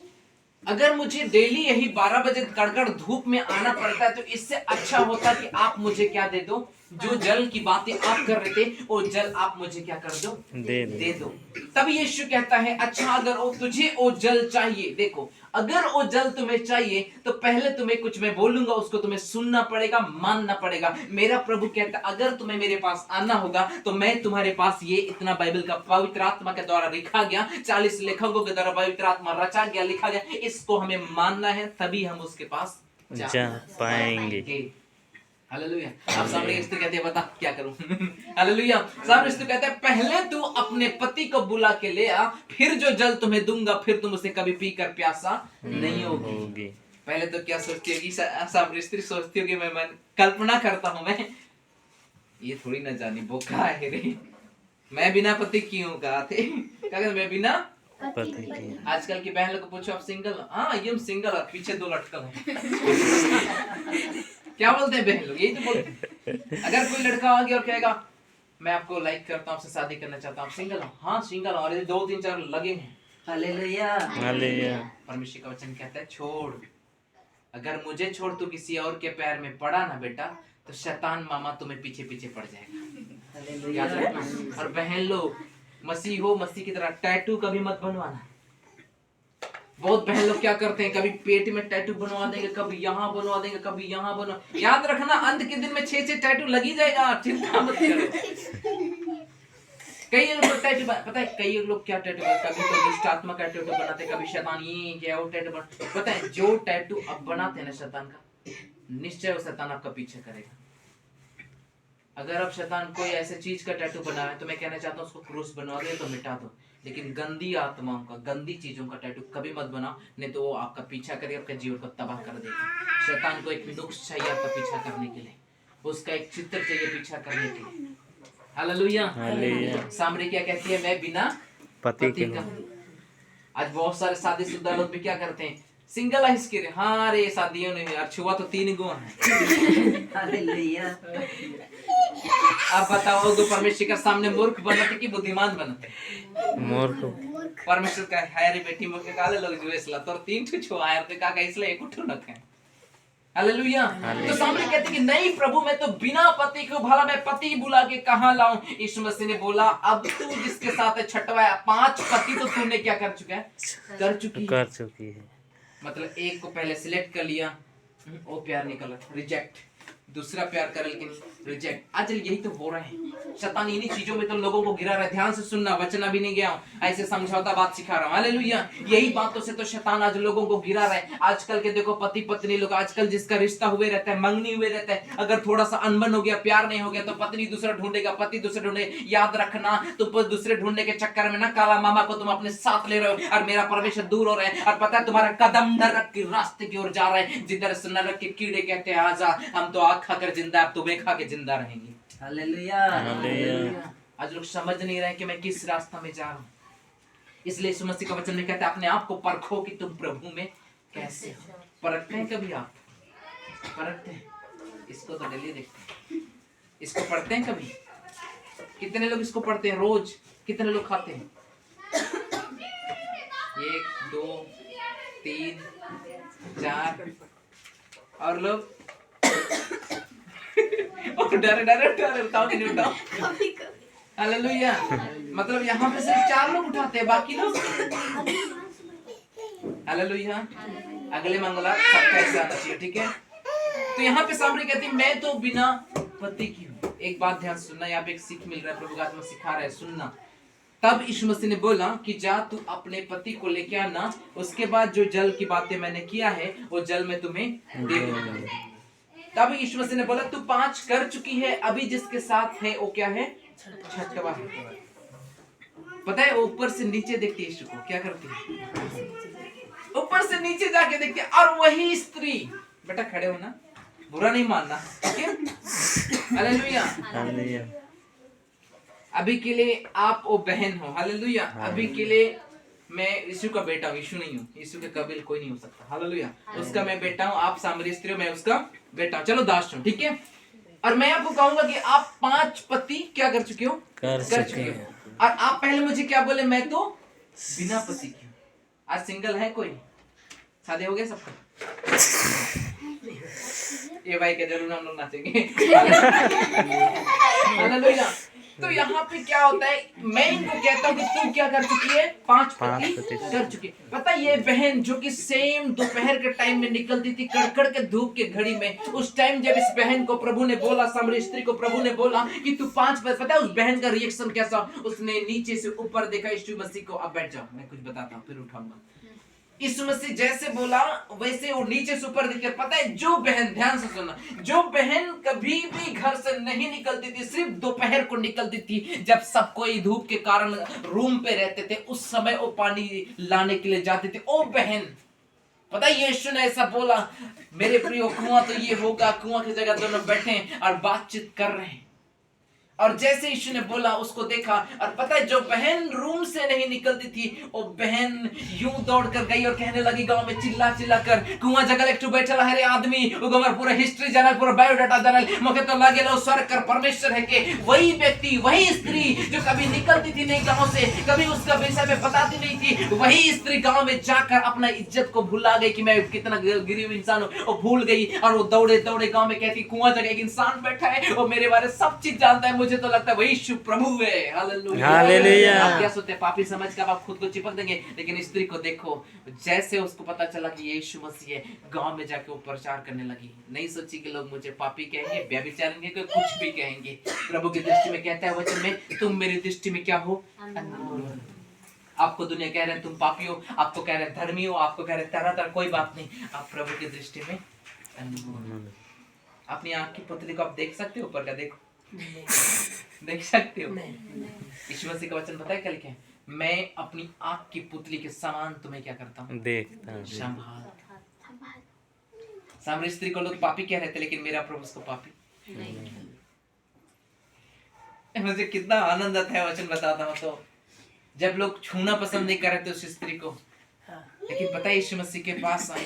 Speaker 2: अगर मुझे डेली यही 12 बजे कड़कड़ धूप में आना पड़ता है, तो इससे अच्छा होता कि आप मुझे क्या दे दो? जो जल की बातें आप कर रहे थे, वो जल आप मुझे क्या कर दो? दे दो। तब यीशु कहता है, अच्छा अगर वो तुझे वो जल चाहिए, देखो अगर वो जल तुम्हें चाहिए तो पहले तुम्हें कुछ मैं बोलूंगा, उसको तुम्हें सुनना पड़ेगा, मानना पड़ेगा। मेरा प्रभु कहता है, अगर तुम्हें मेरे पास आना होगा तो मैं तुम्हारे पास, ये इतना बाइबल का पवित्र आत्मा के द्वारा लिखा गया, 40 लेखकों के द्वारा पवित्र आत्मा रचा गया, लिखा गया, इसको हमें मानना है, तभी हम उसके पास जा पाएंगे। हालेलुया। अब सामने स्त्री कहते हैं, बता क्या करूं? हालेलुया। सामने स्त्री कहते हैं, पहले तू अपने पति को बुला के ले आ, फिर जो जल तुम्हें दूंगा, फिर तुम उसे कभी पीकर प्यासा नहीं होगी। पहले तो क्या सोचती होगी सामने स्त्री? सोचती होगी मैं कल्पना करता हूं, मैं ये थोड़ी ना जानी बोका है रे, मैं बिना पति की हूं। कहा थे क्या कहते? मैं बिना पति की। आजकल की बहन लोग को पूछो, आप सिंगल? हाँ, ये सिंगल और पीछे 2 लटकल है। क्या बोलते हैं बहन लोग? यही तो बोलते हैं। अगर कोई लड़का आ गया और कहेगा, मैं आपको लाइक करता हूँ, आपसे शादी करना चाहता हूँ, आप सिंगल हो? हाँ सिंगल हो। और 2 3 4 लगे हैं। हालेलुया। हालेलुया। परमेश्वर का वचन कहता है, छोड़, अगर मुझे छोड़ तू किसी और के पैर में पड़ा ना बेटा, तो शैतान मामा तुम्हें पीछे पीछे पड़ जाएगा। याद रखना। और बहन लोग, मसीह हो, मसीह की तरह टैटू कभी मत बनवाना। बहुत बहन लोग क्या करते हैं, कभी पेट में टैटू बनवा देंगे, कभी यहाँ बनवा देंगे, कभी यहाँ बनवा। याद रखना, अंत के दिन में 6 टैटू लगी जाएगा, चिंता मत करो। कई लोग टैटू, पता है कई लोग क्या टैटू, कभी तो दुष्ट आत्मा का टैटू बनाते, कभी शैतान ये क्या वो टैटू बना। पता है जो टैटू अब बनाते हैं ना शैतान का, निश्चय वो शैतान आपका पीछे करेगा। अगर अब शैतान कोई ऐसे चीज का टैटू बनाए तो मैं कहना चाहता हूँ उसको क्रूस बनवा दे, तो मिटा दो। लेकिन गंदी आत्माओं का, गंदी चीजों का टैटू कभी मत बनाओ, नहीं तो वो आपका पीछा करेगा, आपका जीवन को तबाह कर देगा। शैतान को एक नुक्स चाहिए आपका पीछा करने के लिए, उसका एक चित्र चाहिए पीछा करने के लिए। हालेलुया। सामरी क्या कहती है? मैं बिना पति का। आज बहुत सारे शादीशुदा लोग भी क्या करते हैं, सिंगल है इसके रे। हाँ रे शादियों ने यार छुआ तो 3 गुण है।
Speaker 3: हालेलुया।
Speaker 2: अब बताओ दो परमेश्वर के सामने मूर्ख बनते कि बुद्धिमान बनते?
Speaker 4: मूर्ख।
Speaker 2: परमेश्वर का है रे बेटी मुके काले लोग जो इसला तो 3 ठो छुआ यार ते का इसलिए एक उठ रखे। हालेलुया। तो सामने कहते कि नहीं प्रभु मैं तो बिना पति को भला मैं पति बुला के कहां लाऊं? यीशु मसीह ने बोला अब तू जिसके साथ छठवा 5 पति तो तूने क्या कर चुका है? कर चुकी है।
Speaker 4: कर चुकी है।
Speaker 2: मतलब एक को पहले सिलेक्ट कर लिया, वो प्यार निकला, रिजेक्ट। दूसरा प्यार कर लेकिन रिजेक्ट। आजकल यही तो हो रहा है। शैतान इन्हीं चीजों में तो लोगों को गिरा रहा है। ध्यान से सुनना, वचन अभी नहीं गया हूं, ऐसे समझौता बात सिखा रहा हूं। हालेलुया। यही बातों से तो शैतान आज लोगों को गिरा रहा है। आजकल के देखो पति पत्नी लोग, आजकल जिसका रिश्ता हुए रहता है, मंगनी हुए रहता है, अगर थोड़ा सा अनबन हो गया, प्यार नहीं हो गया तो पत्नी दूसरा ढूंढेगा, पति दूसरा ढूंढे। याद रखना तुम दूसरे ढूंढने के चक्कर में ना काला मामा को तुम अपने साथ ले रहे हो और मेरा परमेश्वर दूर हो रहा है। और पता है तुम्हारा कदम नरक के रास्ते की ओर जा रहा है, जिधर से नरक के कीड़े कहते हैं आजा हम तो आग खाकर जिंदा, अब तुम्हें खा के जिंदा रहेंगे।
Speaker 3: हालेलुया।
Speaker 4: हालेलुया।
Speaker 2: आज लोग समझ नहीं रहे कि मैं किस रास्ता में जा रहा हूँ। इसलिए यीशु मसीह का वचन में कहता है अपने आप को परखो कि तुम प्रभु में कैसे हो। परखते हैं कभी आप? परखते हैं? इसको तो डेली देखते हैं। इसको पढ़ते हैं कभी? कितने लोग इसको पढ़ते हैं रोज? कितने लोग खाते हैं? 1 2 3 4 और लोग और डरे उठाओ कि नहीं उठाओ? हालेलुया। मतलब यहाँ पे सिर्फ 4 लोग उठाते हैं, बाकी लोग हालेलुया। अगले मंगलवार सबका ऐसा आना चाहिए, ठीक है? तो यहाँ पे सामने कहती है मैं तो बिना पति की हूँ। एक बात ध्यान सुनना, यहाँ पे एक सीख मिल रहा है, प्रभु का आत्मा सिखा रहा है, सुनना। तब यीशु मसीह ने बोला कि जा तू अपने पति को लेके आना, उसके बाद जो जल की बातें मैंने किया है वो जल मैं तुम्हें दे दूंगा। तब यीशु मसीह ने बोला तू 5 कर चुकी है, अभी जिसके साथ है वो क्या है? छठवा है। पता है ऊपर से नीचे देखती है यीशु को, क्या करती है? ऊपर से नीचे जाके देखती है, और वही स्त्री, बेटा खड़े हो ना, बुरा नहीं मानना, ठीक है? हालेलुया।
Speaker 4: हालेलुया।
Speaker 2: अभी के लिए आप वो बहन हो, हालेलुया। अभी के लिए मैं यीशु का बेटा हूँ, यीशु नहीं हूँ, यीशु के काबिल कोई नहीं हो सकता, हालेलुया। उसका मैं बेटा हूँ, आप सामरी स्त्री हो, मैं उसका बेटा हूँ, चलो दास हूँ, ठीक है? और मैं आपको कहूंगा कि आप 5 पति क्या कर चुके हो?
Speaker 4: कर चुके
Speaker 2: हो।
Speaker 4: हैं।
Speaker 2: और आप पहले मुझे क्या बोले? मैं तो बिना पति की हूँ। आज सिंगल है कोई? शादी हो गया सबका? ये भाई के जरूर हम लोग नाचेंगे। हालेलुया। तो यहाँ पे क्या होता है, मैं इनको कहता हूँ कि तू क्या कर चुकी है? 5 पति कर चुकी है। पता ये बहन जो कि सेम दोपहर के टाइम में निकलती थी कड़कड़ के धूप के घड़ी में, उस टाइम जब इस बहन को प्रभु ने बोला, सामरी स्त्री को प्रभु ने बोला कि तू 5 पता है उस बहन का रिएक्शन कैसा? उसने नीचे से ऊपर देखा यीशु मसीह को। अब बैठ जाओ, मैं कुछ बताता हूँ फिर उठाऊंगा। यीशु मसीह जैसे बोला वैसे वो नीचे से ऊपर देखकर, पता है जो बहन, ध्यान से सुनना, जो बहन कभी भी घर से नहीं निकलती थी, सिर्फ दोपहर को निकलती थी जब सब कोई धूप के कारण रूम पे रहते थे, उस समय वो पानी लाने के लिए जाते थे। ओ बहन, पता है यीशु ने ऐसा बोला, मेरे प्रियो कुआं तो ये होगा, कुआं की जगह दोनों बैठे और बातचीत कर रहे हैं। और जैसे यीशु ने बोला उसको देखा, और पता है जो बहन रूम से नहीं निकलती थी वो बहन यूं दौड़ कर गई और कहने लगी गांव में चिल्ला चिल्ला कर, कुआं जगह एक बैठा है रे आदमी, वो हमारा पूरा हिस्ट्री जानल, पूरा बायोडाटा जानल, मुझे तो लगे लो स्वर्ग कर परमेश्वर है के वही व्यक्ति, वही स्त्री जो कभी निकलती थी नहीं गांव से, कभी उसका विषय में बताती नहीं थी, वही स्त्री गांव में जाकर अपना इज्जत को भुला गई कि मैं कितना गरीब इंसान हूं, वो भूल गई। और वो दौड़े दौड़े गांव में कहती कुआं जगह एक इंसान बैठा है, वो मेरे बारे सब चीज जानता है, मुझे तो लगता है वही यीशु प्रभु है। हालेलुया।
Speaker 4: हालेलुया।
Speaker 2: आप क्या सोचते हैं पापी समझ कर आप खुद को चिपक देंगे? लेकिन स्त्री को देखो, जैसे उसको पता चला कि यीशु मसीह है, गांव में जाके वो प्रचार करने लगी। नहीं सोची कि लोग मुझे पापी कहेंगे, व्यभिचारी कहेंगे, कुछ भी कहेंगे। प्रभु की दृष्टि में कहता है वचन में, तुम मेरी दृष्टि में क्या हो? आपको दुनिया कह रहे हैं तुम पापी हो, आपको कह रहे हैं धर्मी हो, आपको कह रहे हैं तरह तरह, कोई बात नहीं, आप प्रभु की दृष्टि में अपनी आंख की पुतली को आप देख सकते हो? ऊपर का देखो, देख सकते हो? यीशु मसीह का वचन पता है क्या लिखे? मैं अपनी आंख की पुतली के समान तुम्हें क्या करता हूँ?
Speaker 4: देखता हूँ।
Speaker 2: संभाल। सामरी स्त्री को लोग पापी कह रहे थे, लेकिन मेरा प्रभु उसको पापी नहीं। मुझे कितना आनंद आता है वचन बताता हूँ तो, जब लोग छूना पसंद नहीं कर रहे थे उस स्त्री को, लेकिन पता है यीशु मसीह के पास आई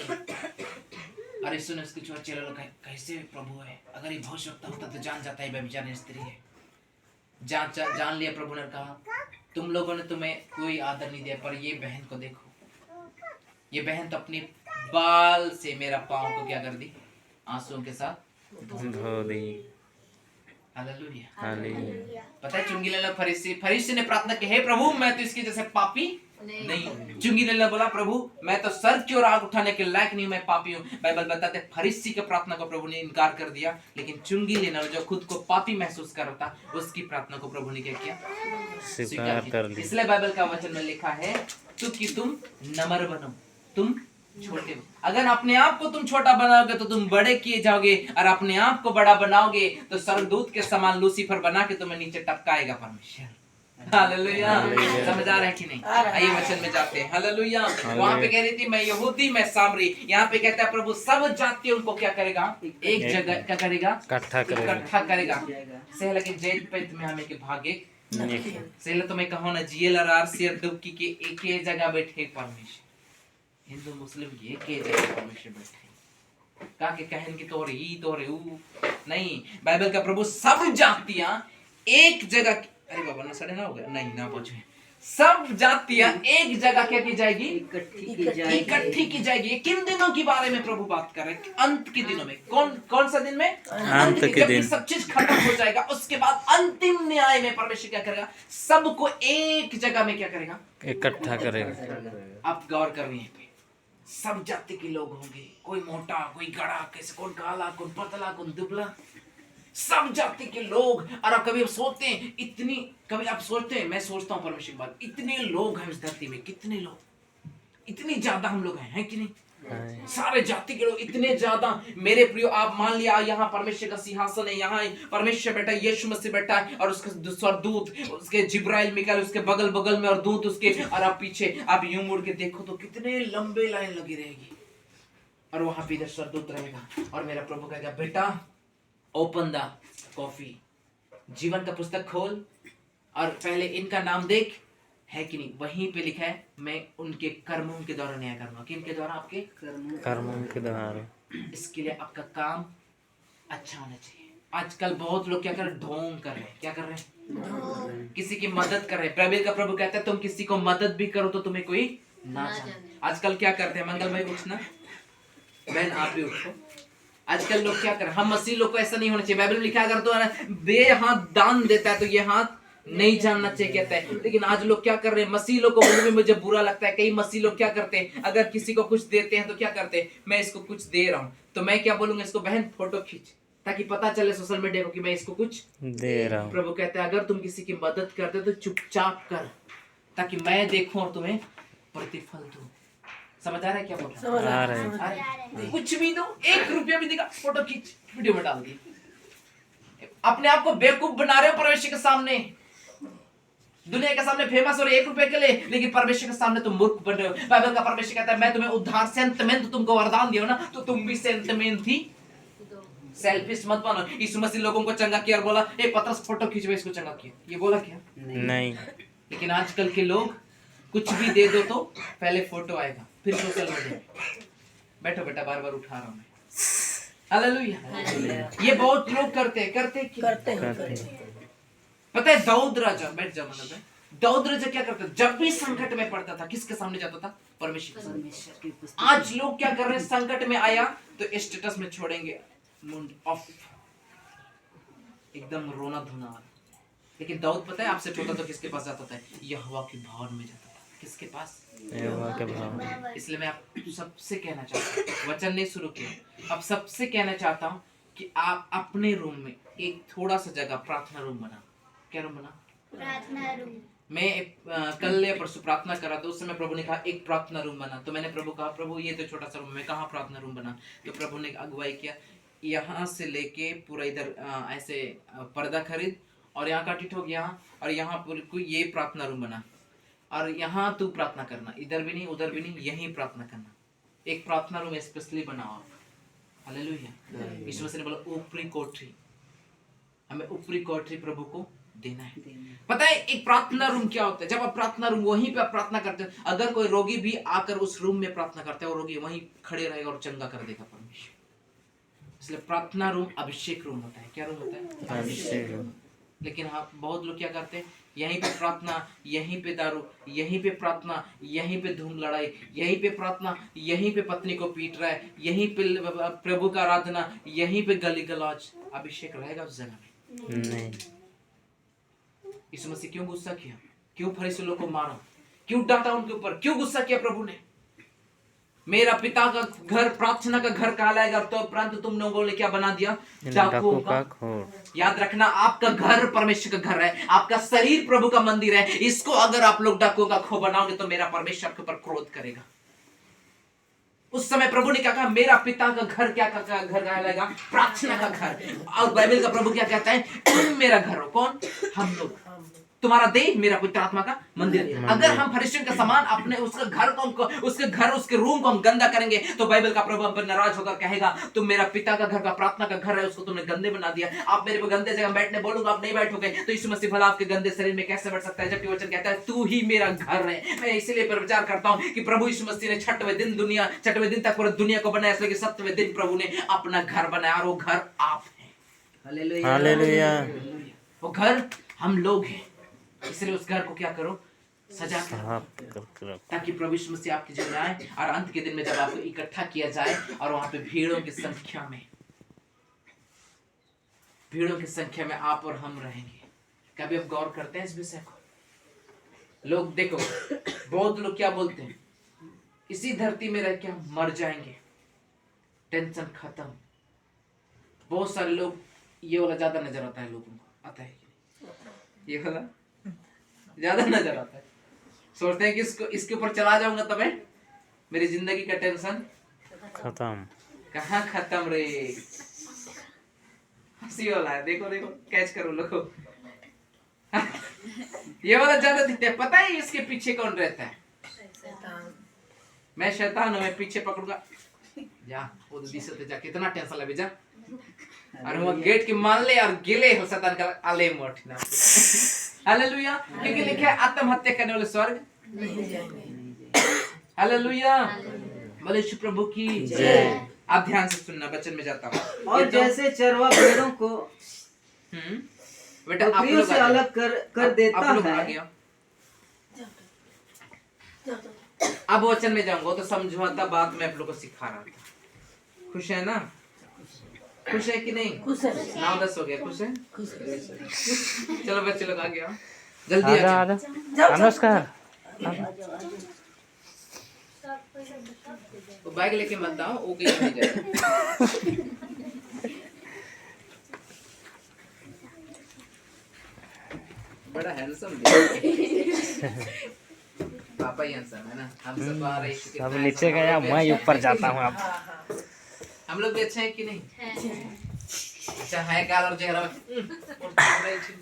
Speaker 2: और यीशु ने उसके चेले लोग कैसे प्रभु है, अगर ये भविष्यवक्ता होता तो जान जाता है व्यभिचारिणी स्त्री है। जान लिया प्रभु ने कहा तुम लोगों ने तुम्हें कोई आदर नहीं दिया, पर ये बहन को देखो, ये बहन तो अपनी बाल से मेरा पाँव को क्या कर दी, आंसुओं के साथ
Speaker 4: धो दी।
Speaker 2: हालेलुया।
Speaker 4: हालेलुया।
Speaker 2: पता है चुंगी लेना फरीसी ने प्रार्थना की, हे प्रभु मैं तो इसके जैसे पापी नहीं। चुंगी लेना बोला प्रभु मैं तो सर की ओर आग उठाने के लायक नहीं, मैं पापी हूँ। बाइबल बताते फरीसी के प्रार्थना को प्रभु ने इनकार कर दिया, लेकिन चुंगी लेना जो खुद को पापी महसूस कर रहा था उसकी प्रार्थना को प्रभु ने क्या किया,
Speaker 4: स्वीकार कर लिया।
Speaker 2: इसलिए बाइबल का वचन में लिखा है तो कि तुम नम्र बनो, तुम छोटे हो। अगर अपने आप को तुम छोटा बनाओगे तो तुम बड़े किए जाओगे, और अपने आप को बड़ा बनाओगे तो स्वर्गदूत के समान लूसीफर बना के तुम्हें नीचे टपकाएगा परमेश्वर। हालेलुया। समझ आ रहा है कि नहीं? आइए वचन में जाते हैं। हालेलुया। वहां पे कह रही थी मैं यहूदी मैं सामरी, यहाँ पे कहता है प्रभु सब जातियों को क्या करेगा, एक जगह क्या करेगा, इकट्ठा करेगा। से लेकिन जेल पे तुम्हें हमें के भागे से तुम्हें कहो ना जीएलआर सिर डुबकी के एक ही जगह बैठे परमेश्वर, हिंदू मुस्लिम की एक ही जगह परमेश्वर बैठे का के कहन की तोरे ई तोरे ऊ नहीं। बाइबल का प्रभु सब जातियां एक जगह, अरे बाबा ना सड़े ना हो गया नहीं ना पहुंचे, सब जातियां एक जगह क्या की जाएगी, इकट्ठी की जाएगी। किन दिनों के बारे में प्रभु बात कर रहे हैं, अंत के दिनों में। कौन सा दिन में,
Speaker 4: अंत के दिन।
Speaker 2: सब चीज खत्म हो जाएगा उसके बाद अंतिम न्याय में परमेश्वर क्या करेगा, सबको एक जगह में क्या करेगा,
Speaker 4: इकट्ठा करेगा।
Speaker 2: आप गौर कर रही हैं, सब जाति के लोग होंगे, कोई मोटा कोई गड़ा, कैसे कौन काला कौन पतला कौन दुबला, सब जाति के लोग। और आप कभी सोचते हैं इतनी, कभी आप सोचते हैं, मैं सोचता हूँ परमेश्वर की बात, इतने लोग हैं इस धरती में, कितने लोग, इतनी ज्यादा हम लोग हैं कि नहीं, सारे जाति के लोग इतने ज्यादा। मेरे प्रियो आप मान लिया यहाँ परमेश्वर का सिंहासन है, यहाँ परमेश्वर बैठा है, यीशु मसीह बैठा है, और उसके स्वर्गदूत उसके जिब्राइल मिकाएल उसके बगल बगल में, और दूत उसके, और आप पीछे आप यूं मुड़ के देखो तो कितने लंबे लाइन लगी रहेगी, और वहां पे इधर स्वर्गदूत रहेगा, और मेरा प्रभु कहेगा बेटा ओपन द कॉफी, जीवन का पुस्तक खोल और पहले इनका नाम देख, है कि नहीं। वहीं पे लिखा है मैं उनके कर्मों के द्वारा न्याय करूंगा। किनके द्वारा, आपके
Speaker 4: कर्मों के द्वारा।
Speaker 2: इसके लिए आपका काम अच्छा होना चाहिए। आजकल बहुत लोग क्या कर रहे हैं, ढोंग कर रहे हैं, क्या कर रहे हैं, किसी की मदद कर रहे हैं। बाइबल का प्रभु कहता है तुम किसी को मदद भी करो तो तुम्हें कोई ना जाने। आजकल क्या करते हैं, मंगल भाई उठना, बहन आप भी उठो। आजकल लोग क्या कर रहे हैं, हम मसीह लोग को ऐसा नहीं होना चाहिए। बाइबल में लिखा अगर तो बे हाथ दान देता है तो ये हाथ नहीं जानना चाहिए कहता है। लेकिन आज लोग क्या कर रहे हैं, मसीह लोग को बोलने में मुझे बुरा लगता है। कई मसीह लोग क्या करते हैं, अगर किसी को कुछ देते हैं तो क्या करते हैं, मैं इसको कुछ दे रहा हूँ तो मैं क्या बोलूंगा, इसको बहन फोटो खींच, ताकि पता चले सोशल मीडिया को कि मैं इसको कुछ
Speaker 4: दे रहा हूँ।
Speaker 2: प्रभु कहता है अगर तुम किसी की मदद करते तो चुपचाप कर, ताकि मैं देखूं और तुम्हें प्रतिफल दूं। समझ आ रहा है क्या बोल
Speaker 4: आ रहे हैं।
Speaker 2: कुछ भी दो, 1 रुपया भी देगा, फोटो खींच वीडियो में डाल दी। अपने आप को बेवकूफ बना रहे हो परमेश्वर के सामने, दुनिया के सामने फेमस हो रहे 1 रुपए के लिए, लेकिन परमेश्वर के सामने तुम मूर्ख बन रहे हो। बाइबल का परमेश्वर कहता है मैं तुम्हें उद्धार सेंटमेंट तुमको वरदान दिया ना, तो तुम भी सेंटमेंट थी, सेल्फिश मत बनो। यीशु मसीह लोगों को चंगा किया और बोला ए पतरस फोटो खींचो, इसको चंगा किया, ये बोला क्या?
Speaker 4: नहीं।
Speaker 2: लेकिन आजकल के लोग कुछ भी दे दो तो पहले फोटो आएगा, फिर सोशल मीडिया। बैठो बेटा, बार बार उठा रहा हूं मैं। हालेलुया। ये बहुत लोग करते हैं। पता है दाऊद राजा, बैठ जा मतलब है, दाऊद राजा क्या करता, जब भी संकट में पड़ता था किसके सामने जाता था, परमेश्वर के। आज लोग क्या कर रहे हैं, संकट में आया तो स्टेटस में छोड़ेंगे मुंड ऑफ, एकदम रोना धोना। लेकिन दाऊद पता है आपसे छोटा तो किसके पास जाता था, यहोवा के भवन में जाता था। किसके पास,
Speaker 4: यहोवा के भवन।
Speaker 2: इसलिए मैं आप सबसे कहना चाहता हूँ, वचन नहीं शुरू किया, अब सबसे कहना चाहता हूँ कि आप अपने रूम में एक थोड़ा सा जगह प्रार्थना रूम बना। क्या रूम बना,
Speaker 5: प्रार्थना रूम।
Speaker 2: मैं कल या परसों प्रार्थना करा तो उस समय प्रभु ने कहा एक प्रार्थना रूम बना। तो मैंने प्रभु कहा प्रभु ये तो छोटा सा रूम है, कहाँ प्रार्थना रूम बना? तो प्रभु ने अगुवाई किया, यहाँ से लेके पूरा इधर ऐसे पर्दा खरीद और यहाँ का टिट हो गया, और यहाँ पूरी ये प्रार्थना रूम बना, और यहाँ तू प्रार्थना करना, इधर भी नहीं उधर भी नहीं, यहीं प्रार्थना करना। एक प्रार्थना रूम स्पेशली बनाओ। हालेलुया। यीशु मसीह ने बोला ऊपरी कोठरी, हमें ऊपरी कोठरी प्रभु को देना है। पता है एक प्रार्थना रूम क्या होता है? जब आप प्रार्थना रूम वहीं पे आप प्रार्थना करते हो, अगर कोई रोगी भी आकर उस रूम में प्रार्थना करता है, वो रोगी वहीं खड़े रहेगा और चंगा कर देगा परमेश्वर। इसलिए प्रार्थना रूम अभिषेक रूम होता है। क्या रूम होता है?
Speaker 4: अभिषेक रूम।
Speaker 2: लेकिन हाँ, बहुत लोग क्या करते हैं, यहीं पे प्रार्थना, यहीं पे दारू, यहीं पे प्रार्थना, यहीं पे धूम लड़ाई, यहीं पे प्रार्थना, यहीं पे पत्नी को पीट रहा है, यहीं पे प्रभु का आराधना, यहीं पे गली गलौज। अभिषेक रहेगा उस जगह में?
Speaker 4: नहीं।
Speaker 2: यीशु मसीह क्यों गुस्सा किया? क्यों फरीसी लोग को मारा? क्यों डांटा उनके ऊपर? क्यों गुस्सा किया प्रभु ने? मेरा पिता का घर प्रार्थना का घर कहलाएगा, तो परंतु तुम लोगों ने क्या बना दिया? डाकुओं का खोर। याद रखना, आपका घर परमेश्वर का घर है, आपका शरीर प्रभु का मंदिर है। इसको अगर आप लोग डाकुओं का खो बनाओगे तो मेरा परमेश्वर के ऊपर क्रोध करेगा। उस समय प्रभु ने क्या कहा? मेरा पिता का घर क्या घर कहलाएगा? प्रार्थना का घर। और बाइबल का प्रभु क्या कहता है? तुम मेरा घर हो। कौन? हम लोग। तुम्हारा देह मेरा पवित्र आत्मा का मंदिर है। अगर हम फरिश्तियों का समान अपने उसके घर को, उसके रूम को हम गंदा करेंगे, तो बाइबल का प्रभु हम पर नाराज होकर कहेगा, तुम मेरा पिता का घर का प्रार्थना का घर है, उसको तुमने गंदे बना दिया। आप मेरे को गंदे जगह बैठने बोलूंगा, आप नहीं बैठोगे, तो यीशु मसीह भला आपके गंदे शरीर में कैसे बैठ सकता है? जबकि वचन कहता है तू ही मेरा घर है। मैं इसीलिए प्रचार करता हूँ कि प्रभु यीशु मसीह ने छठवें दिन तक पूरी दुनिया को बनाया, इसलिए 7वें दिन प्रभु ने अपना घर बनाया, और वो घर आप है।
Speaker 4: हालेलुया।
Speaker 2: वो घर हम लोग हैं। इसलिए उस घर को क्या करो? सजा करो, ताकि प्रभु यीशु मसीह आपके जीवन में आए, और अंत के दिन में जब आपको इकट्ठा किया जाए और वहां पे भीड़ों की संख्या में आप और हम रहेंगे। कभी आप गौर करते हैं इस विषय को? लोग देखो, बहुत लोग क्या बोलते हैं, इसी धरती में रह के हम मर जाएंगे, टेंशन खत्म। बहुत सारे लोग, ये वाला ज्यादा नजर आता है लोगों को, आता है ये वाला ज्यादा नजर आता है। सोचते हैं कि इसके ऊपर चला जाऊंगा तब मेरी जिंदगी का टेंशन
Speaker 4: खत्म।
Speaker 2: कहाँ खत्म रे? हंसी वाला है, देखो कैच करो लोगो। ये वाला ज्यादा दिखता है। पता है इसके पीछे कौन रहता है? मैं शैतान हूं, मैं पीछे पकड़ूंगा। जा वो दिशा ते जा, कितना टेंशन लगे जा। और वो गेट के मान ले और गिले हो शैतान का आले मोट ना। हालेलुया। क्योंकि लिखा है आत्महत्या करने वाले स्वर्ग नहीं जाएंगे। हालेलुया। बोले यीशु प्रभु की जय। आप ध्यान से सुनना, वचन में जाता हूँ।
Speaker 3: और जैसे चरवा भेड़ों को
Speaker 2: बेटा आप
Speaker 3: बकरियों
Speaker 2: लोग
Speaker 3: से अलग कर देता है।
Speaker 2: अब वचन में जाऊंगा तो समझौता बात मैं आप लोग को सिखा रहा था। खुश है ना? खुश है कि नहीं? खुश है। 9-10 हो गया। खुश है? चलो बच्चे लोग आ गया, जल्दी आ जाओ।
Speaker 4: नमस्कार।
Speaker 2: वो बैग लेके मत आओ, वो कहीं नहीं जाएगा। बड़ा हैंडसम पापा ही हैंडसम है ना। हम सब आ रहे हैं,
Speaker 4: अब नीचे गया, मैं ऊपर जाता हूँ। अब
Speaker 2: हम लोग भी अच्छे हैं कि नहीं? अच्छा है काल और चेहरा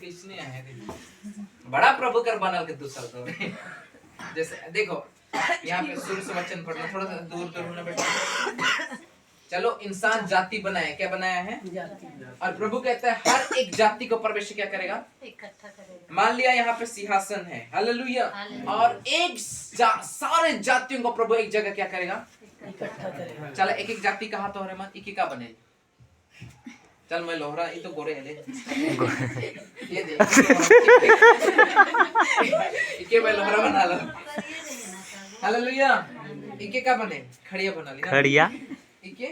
Speaker 2: किसने आया बड़ा प्रभु कर बनल के दूसरा तो जैसे देखो यहाँ पे शुरू से वचन पढ़ना, थोड़ा सा दूर होना बेटा। चलो, इंसान जाति बनाया, क्या बनाया है? और प्रभु कहता है हर एक जाति को परमेश्वर क्या करेगा?
Speaker 5: इकट्ठा करेगा।
Speaker 2: मान लिया यहाँ पे सिंहासन है, हालेलुया, और सारे जातियों को प्रभु एक जगह क्या करेगा?
Speaker 1: इकट्ठा करेगा।
Speaker 2: चल एक एक जाति कहा तो रहमान एक का बने। चल मैं लोहरा, ये तो गोरे है ले। ये देख इके मैं लोहरा बना लो। हालेलुया। इके का बने? खड़िया बना ली।
Speaker 4: खड़िया
Speaker 2: इके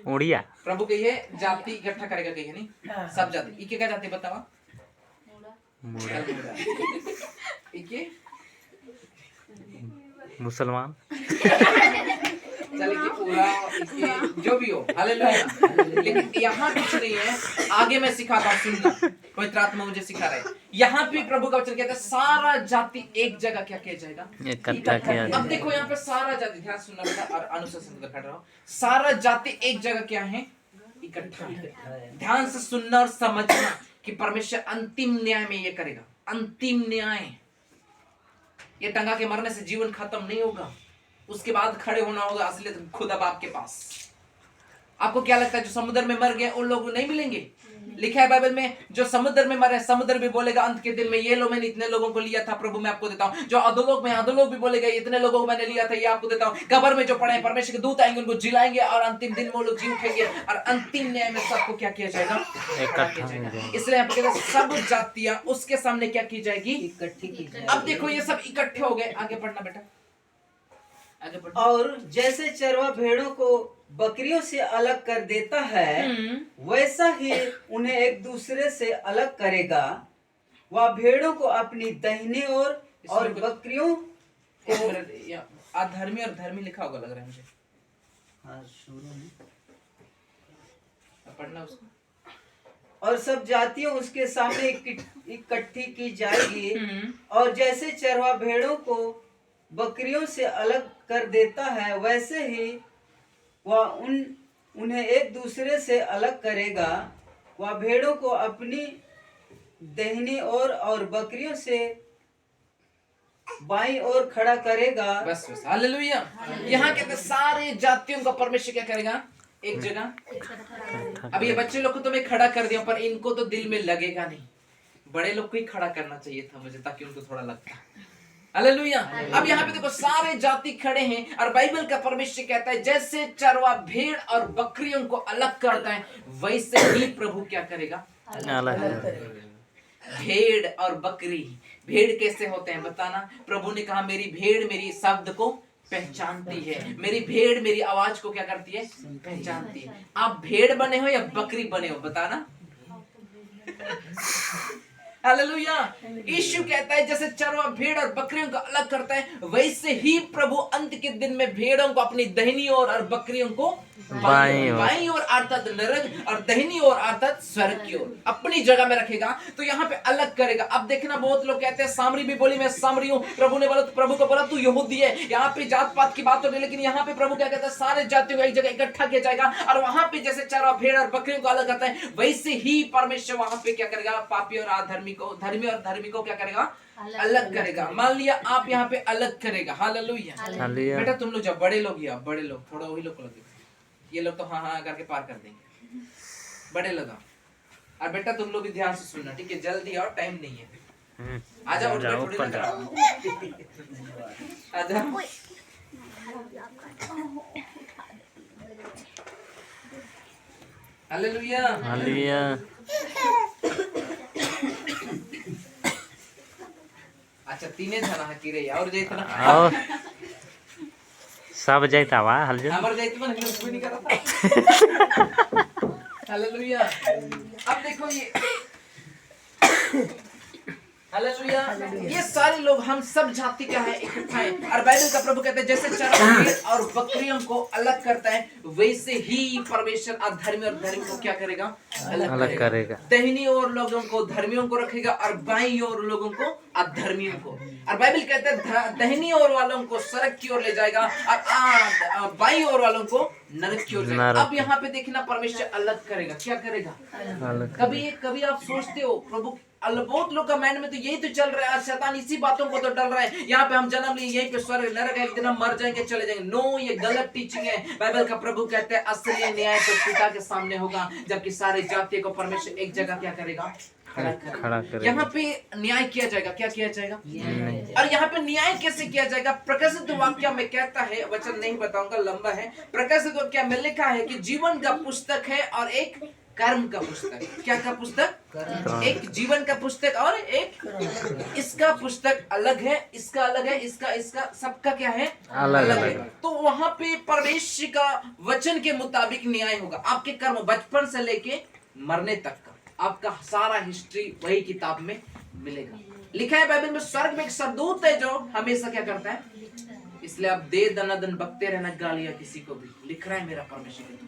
Speaker 4: उड़िया।
Speaker 2: प्रभु कहिए जाति इकट्ठा करेगा, कहिए नहीं सब जाति। इके का जाति बतावा?
Speaker 4: मुड़ा।
Speaker 2: इके
Speaker 4: मुसलमान।
Speaker 2: चल इके पूरा, इके जो भी हो, हालेलुया। लेकिन यहाँ कुछ नहीं है, आगे मैं सिखाता हूँ, सुनना। पवित्र आत्मा मुझे सिखा रहा है। यहाँ पे प्रभु का वचन कहता है सारा जाति एक जगह क्या किया जाएगा?
Speaker 4: इकट्ठा किया
Speaker 2: अब
Speaker 4: जाएगा।
Speaker 2: देखो यहाँ पे सारा जाति, ध्यान सुनना बेटा और अनुशासन कर रहा हूँ। सारा जाति एक जगह क्या है? इकट्ठा है। ध्यान से सुनना और समझना कि परमेश्वर अंतिम न्याय में ये करेगा। अंतिम न्याय, ये टंगा के मरने से जीवन खत्म नहीं होगा, उसके बाद खड़े होना होगा असलियत खुदा बाप के पास। आपको क्या लगता है जो समुद्र में मर गए उन लोग नहीं मिलेंगे? लिखा है बाइबल में, जो समुद्र में मरे समुद्र भी बोलेगा अंत के दिन में, ये लो मैंने इतने लोगों को लिया था प्रभु मैं आपको देता हूँ। जो अधोलोक में अधोलोक भी बोलेगा इतने लोगों को मैंने लिया था ये आपको देता हूँ। कब्र में जो पड़े हैं परमेश्वर के दूत आएंगे उनको जिलाएंगे और अंतिम दिन वो लोग जी उठेंगे और अंतिम न्याय में सबको क्या किया जाएगा? खड़ा किया जाएगा। इसलिए यहाँ पे कहते हैं सब जातियां उसके सामने क्या की जाएगी?
Speaker 3: इकट्ठी की जाए।
Speaker 2: अब देखो ये सब इकट्ठे हो गए। आगे पढ़ना बेटा, आगे पढ़ना।
Speaker 3: और जैसे चरवा भेड़ों को बकरियों से अलग कर देता है वैसा ही उन्हें एक दूसरे से अलग करेगा। वह भेड़ों को अपनी दाहिनी ओर और बकरियों को
Speaker 2: अधर्मी और धर्मी लिखा होगा लग रहा है मुझे।
Speaker 3: हाँ, शुरू में
Speaker 2: पढ़ना उसको।
Speaker 3: और सब जातियां उसके सामने इकट्ठी की जाएगी। और जैसे चरवा भेड़ों को बकरियों से अलग कर देता है वैसे ही वह उन्हें एक दूसरे से अलग करेगा। वह भेड़ों को अपनी दाहिनी ओर और बकरियों से बाईं ओर खड़ा करेगा।
Speaker 2: बस बस, हालेलुया। यहाँ कहते सारे जातियों का परमेश्वर क्या करेगा? एक जगह। अब ये बच्चे लोग को तो मैं खड़ा कर दिया पर इनको तो दिल में लगेगा नहीं। बड़े लोग को ही खड़ा करना चाहिए था मुझे, ताकि उनको थोड़ा लगता। हालेलुया। अब यहाँ पे देखो सारे जाति खड़े हैं और बाइबल का परमेश्वर कहता है जैसे चरवा भेड़ और बकरियों को अलग करता है वैसे ही प्रभु क्या करेगा? भेड़ और बकरी, भेड़ कैसे होते हैं बताना? प्रभु ने कहा मेरी भेड़ मेरी शब्द को पहचानती है, मेरी भेड़ मेरी आवाज को क्या करती है? पहचानती है। आप भेड़ बने हो या बकरी बने हो बताना? हालेलुया। यीशु कहता है जैसे चरवा भेड़ और बकरियों को अलग करता है वैसे ही प्रभु अंत के दिन में भेड़ों को अपनी दाहिनी ओर और बकरियों को बाईं ओर अर्थात नरक और दाहिनी ओर अर्थात स्वर्ग की ओर अपनी जगह में रखेगा। तो यहाँ पे अलग करेगा। अब देखना बहुत लोग कहते हैं सामरी भी बोली मैं सामरी हूँ, प्रभु ने बोला तो प्रभु को बोला तू यहूदी है। यहाँ पे जात पात की बात हो रही, लेकिन यहाँ पे प्रभु क्या कहता है सारे जातियों को एक जगह इकट्ठा किया जाएगा। और वहां पे जैसे चरवा भेड़ और बकरियों को अलग करता है वैसे ही परमेश्वर वहां पे क्या करेगा? पापी और अधर्मी को, धर्मी और धर्मी को क्या करेगा? अलग करेगा। मान लिया आप यहाँ पे अलग करेगा। हालेलुया। बेटा तुम लोग जब बड़े लोग, या बड़े लोग थोड़ा वही लोग लगे, ये लोग तो हाँ हाँ करके पार कर देंगे, बड़े लोग। और बेटा तुम लोग भी ध्यान से सुनना, ठीक है? जल्दी और टाइम नहीं है। आजा उठ थोड़ी ना आजा। हालेलुया।
Speaker 4: हालेलुया।
Speaker 2: अच्छा तीने जना हकी रे और जैतना
Speaker 4: और सब जाता वा हलजन
Speaker 2: हमर जाइत मन कुछ भी नहीं कर रहा था। हालेलुया। अब देखो ये हालेलुया, ये सारे लोग हम सब जाति का है इकट्ठा है। और बाइबल का प्रभु कहता है जैसे चरवा भेड़ और बकरियों को अलग करता है वैसे ही परमेश्वर अधर्मी और धर्मी को क्या करेगा? अलग करेगा। दाहिनी ओर लोगों को धर्मियों को रखेगा और बाईं ओर लोगों को अधर्मियों को। और बाइबल कहता है दाहिनी ओर वालों को सड़क की ओर ले जाएगा और बाईं ओर वालों को नरक की ओर जाएगा। अब यहाँ पे देखना परमेश्वर अलग करेगा। क्या करेगा? कभी आप सोचते हो प्रभु, बहुत लोग का माइंड में तो यही तो चल रहा है, शैतान इसी बातों को तो डल रहा है। यहाँ पे हम जन्म लिए यहीं पे स्वर्ग नरक है, एक दिन हम मर जाएंगे चले जाएंगे। नो, ये गलत टीचिंग है। बाइबल का प्रभु कहते हैं असली न्याय तो पिता के सामने होगा, जबकि सारे जातियों को परमेश्वर एक जगह क्या करेगा? खड़ा करेगा। यहाँ पे न्याय किया जाएगा। क्या किया जाएगा? और यहाँ पे न्याय कैसे किया जाएगा? प्रकाशित वाक्य में कहता है, वचन नहीं बताऊंगा लंबा है। प्रकाशित वाक्य में लिखा है कि जीवन का पुस्तक है और एक कर्म का पुस्तक। क्या का पुस्तक? एक जीवन का पुस्तक और एक इसका पुस्तक अलग है, इसका अलग है, इसका सबका क्या है? अलग है। तो वहां पे परमेश्वर का वचन के मुताबिक न्याय होगा। आपके कर्म बचपन से लेके मरने तक का आपका सारा हिस्ट्री वही किताब में मिलेगा। लिखा है बाइबल में स्वर्ग में एक सरदूत है जो हमेशा क्या करता है? इसलिए आप दे दनादन बकते रहना गालियां किसी को भी। लिख रहा है मेरा परमेश्वर,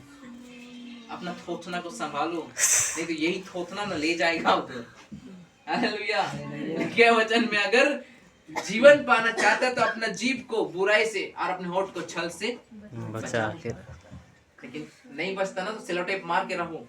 Speaker 2: अपना थोथना को संभालो, नहीं तो यही थोथना न ले जाएगा उधर। हालेलुया। क्या वचन में अगर जीवन पाना चाहता है तो अपना जीभ को बुराई से और अपने होठ को छल से बचा के, लेकिन नहीं बचता ना तो सेलोटेप मार के रहो।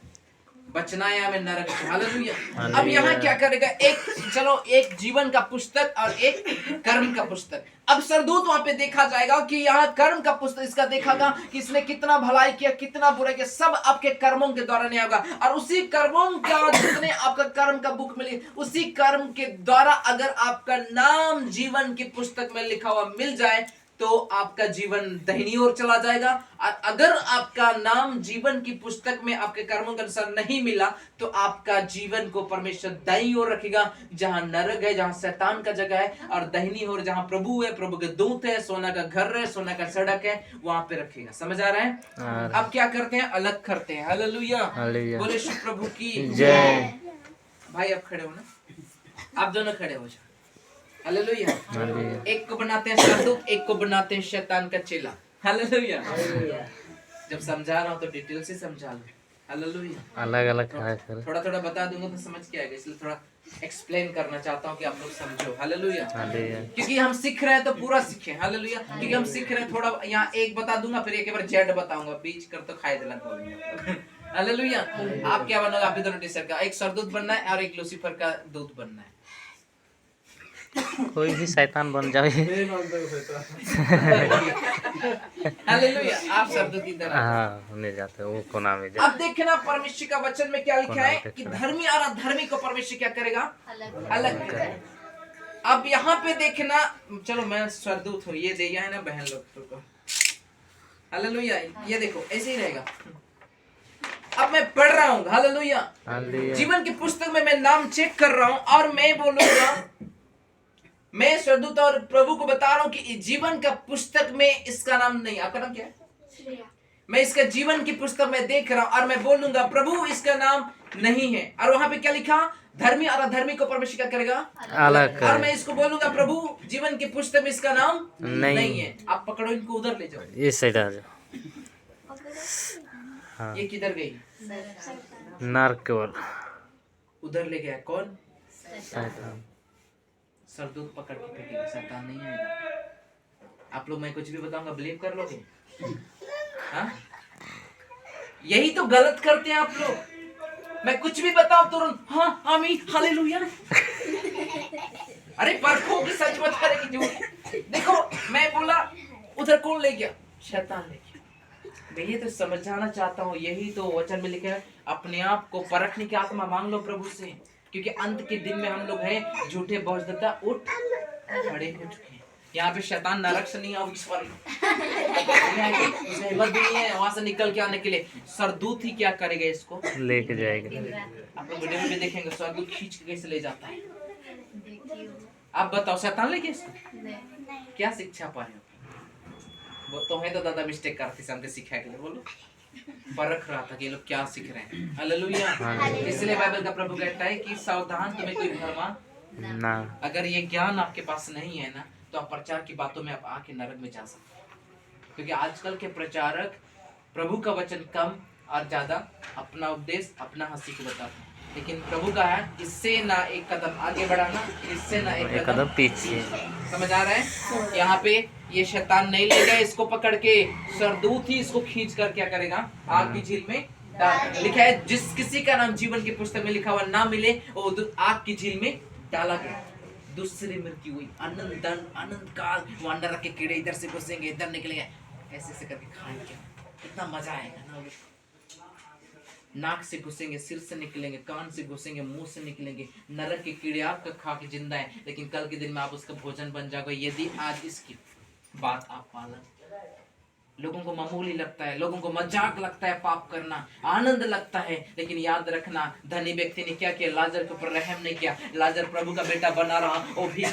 Speaker 2: बचना है हमें नरक से। हालेलुया। अब यहाँ क्या करेगा, एक जीवन का पुस्तक और एक कर्म का पुस्तक। अब सरदूत वहां पे देखा जाएगा कि यहाँ कर्म का पुस्तक इसका देखागा कि इसने कितना भलाई किया, कितना बुरा किया, सब आपके कर्मों के द्वारा नहीं होगा। और उसी कर्मों का जितने आपका कर्म का बुक मिले, उसी कर्म के द्वारा अगर आपका नाम जीवन की पुस्तक में लिखा हुआ मिल जाए तो आपका जीवन दाहिनी ओर चला जाएगा। और अगर आपका नाम जीवन की पुस्तक में आपके कर्मों के अनुसार नहीं मिला तो आपका जीवन को परमेश्वर दाईं ओर रखेगा, जहां नरक है, जहां शैतान का जगह है, और दाहिनी ओर जहां प्रभु है, प्रभु के दूत है, सोना का घर है, सोना का सड़क है, वहां पे रखेगा। समझ आ रहा है? अब क्या करते हैं, अलग करते हैं। हालेलुया, बोले श्री प्रभु की
Speaker 4: जय।
Speaker 2: भाई आप खड़े हो ना, आप दोनों खड़े हो जाओ। हालेलुया। एक को बनाते हैं सरदूत, एक को बनाते हैं शैतान का चेला। हालेलुया। जब समझा रहा हूँ तो डिटेल से समझा लो। हालेलुया।
Speaker 4: अलग अलग खड़ा कर।
Speaker 2: थोड़ा थोड़ा बता दूंगा तो समझ के आएगा, इसलिए थोड़ा एक्सप्लेन करना चाहता हूँ कि आप लोग समझो। हालेलुया। क्योंकि हम सीख रहे हैं तो पूरा सीखे। हालेलुया। क्योंकि हम सीख रहे हैं, थोड़ा यहाँ एक बता दूंगा, फिर एक बार जेड बताऊंगा, बीच कर तो खाए दिला बोलेंगे। हालेलुया। आप क्या बनोगे, आप भी दोनों टीचर का, एक सरदूत बनना है और एक लूसीफर का दूत बनना है।
Speaker 4: कोई भी शैतान बन जाए।
Speaker 2: हालेलुया। आप सरदूत की तरह।
Speaker 4: हाँ, नहीं जाते वो कोना में
Speaker 2: अब देखना परमेश्वर का वचन में क्या लिखा है कि धर्मी और अधर्मी को परमेश्वर क्या करेगा, अलग करेगा। अब यहाँ पे देखना, चलो मैं सरदूत हूँ, ये दिया है ना बहन लोग को। हालेलुया। ये देखो ऐसे ही रहेगा। अब मैं पढ़ रहा हूँ। हालेलुया। जीवन की पुस्तक में मैं नाम चेक कर रहा हूँ और मैं बोलूंगा, मैं सरदूत और प्रभु को बता रहा हूँ कि जीवन का पुस्तक में इसका नाम नहीं। आपका नाम क्या है? मैं इसका जीवन की पुस्तक में देख रहा हूँ और मैं बोलूंगा प्रभु इसका नाम नहीं है। और वहां पे क्या लिखा, धर्मी और अधर्मी को परमेश्वर क्या करेगा, अलग। और मैं इसको बोलूंगा प्रभु जीवन की पुस्तक में इसका नाम नहीं है। आप पकड़ो इनको, उधर ले जाओ,
Speaker 4: इस साइड आ जाओ। हाँ।
Speaker 2: ये किधर गई,
Speaker 4: नरक की ओर
Speaker 2: उधर ले गया। कौन?
Speaker 4: शैतान।
Speaker 2: सरदूत पकड़ के फेंकेगा, शैतान नहीं आएगा। आप लोग मैं कुछ भी बताऊंगा बिलीव कर लोगे? हाँ? यही तो गलत करते हैं आप लोग। मैं कुछ भी बताऊं तुरंत हाँ आमीन हालेलुया। अरे परखो कि सच बता रहे कि झूठ। देखो मैं बोला उधर कौन ले गया, शैतान ले गया। मैं ये तो समझाना चाहता हूँ, यही तो वचन में लिखा है, अपने आप को परखने की आत्मा मांग लो प्रभु से, क्योंकि अंत के दिन में हम लोग हैं झूठे बहुजता उठ खड़े हो चुके हैं। यहाँ पे शैतान नरक से नहीं आऊगी, सॉरी हिम्मत भी नहीं है वहां से निकल के आने के लिए। सरदूत ही क्या करेगा, इसको
Speaker 4: लेके जाएगा।
Speaker 2: आप लोग वीडियो में भी देखेंगे सरदूत खींच के कैसे ले जाता है। आप बताओ शैतान लेके इसको क्या शिक्षा पा रहे हो? वो तो है तो दादा मिस्टेक करती हमने सिखाया के लिए, बोलो परख रहा था कि ये लोग क्या सीख रहे हैं। हालेलुया। इसलिए बाइबल का प्रभु कहता है कि सावधान, तुम्हें कोई भरमा
Speaker 4: ना।
Speaker 2: अगर ये ज्ञान आपके पास नहीं है ना तो आप प्रचार की बातों में आप आके नरक में जा सकते हैं। क्योंकि आजकल के प्रचारक प्रभु का वचन कम और ज्यादा अपना उपदेश, अपना हंसी को बताते हैं, लेकिन प्रभु का है इससे ना एक कदम आगे बढ़ाना, इससे ना एक कदम पीछे। समझ आ रहा है? यहाँ पे ये शैतान नहीं लेगा इसको पकड़ के, सरदूत ही इसको खींच कर क्या करेगा, आग की झील में लिखा है जिस किसी का नाम जीवन की पुस्तक में लिखा हुआ ना मिले वो आग की झील में डाला गया। दूसरी मृत्यु हुई, अनंत काल वहां नरक के कीड़े इधर से घुसेंगे इधर निकलेंगे, ऐसे ऐसे करके खाएंगे, कितना मजा आएगा ना। नाक से घुसेंगे, सिर से निकलेंगे, कान से घुसेंगे, मुंह से निकलेंगे। नरक के कीड़े आपका खा के जिंदा है, लेकिन कल के दिन में आप उसका भोजन बन जाओगे यदि आज इसकी बात आप पालन। लोगों को मामूली लगता है, लोगों को मजाक लगता है पाप करना, आनंद लगता है, लेकिन याद रखना धनी व्यक्ति ने क्या किया, लाजर के ऊपर रहम नहीं किया। लाजर प्रभु का बेटा बना रहा, वो भी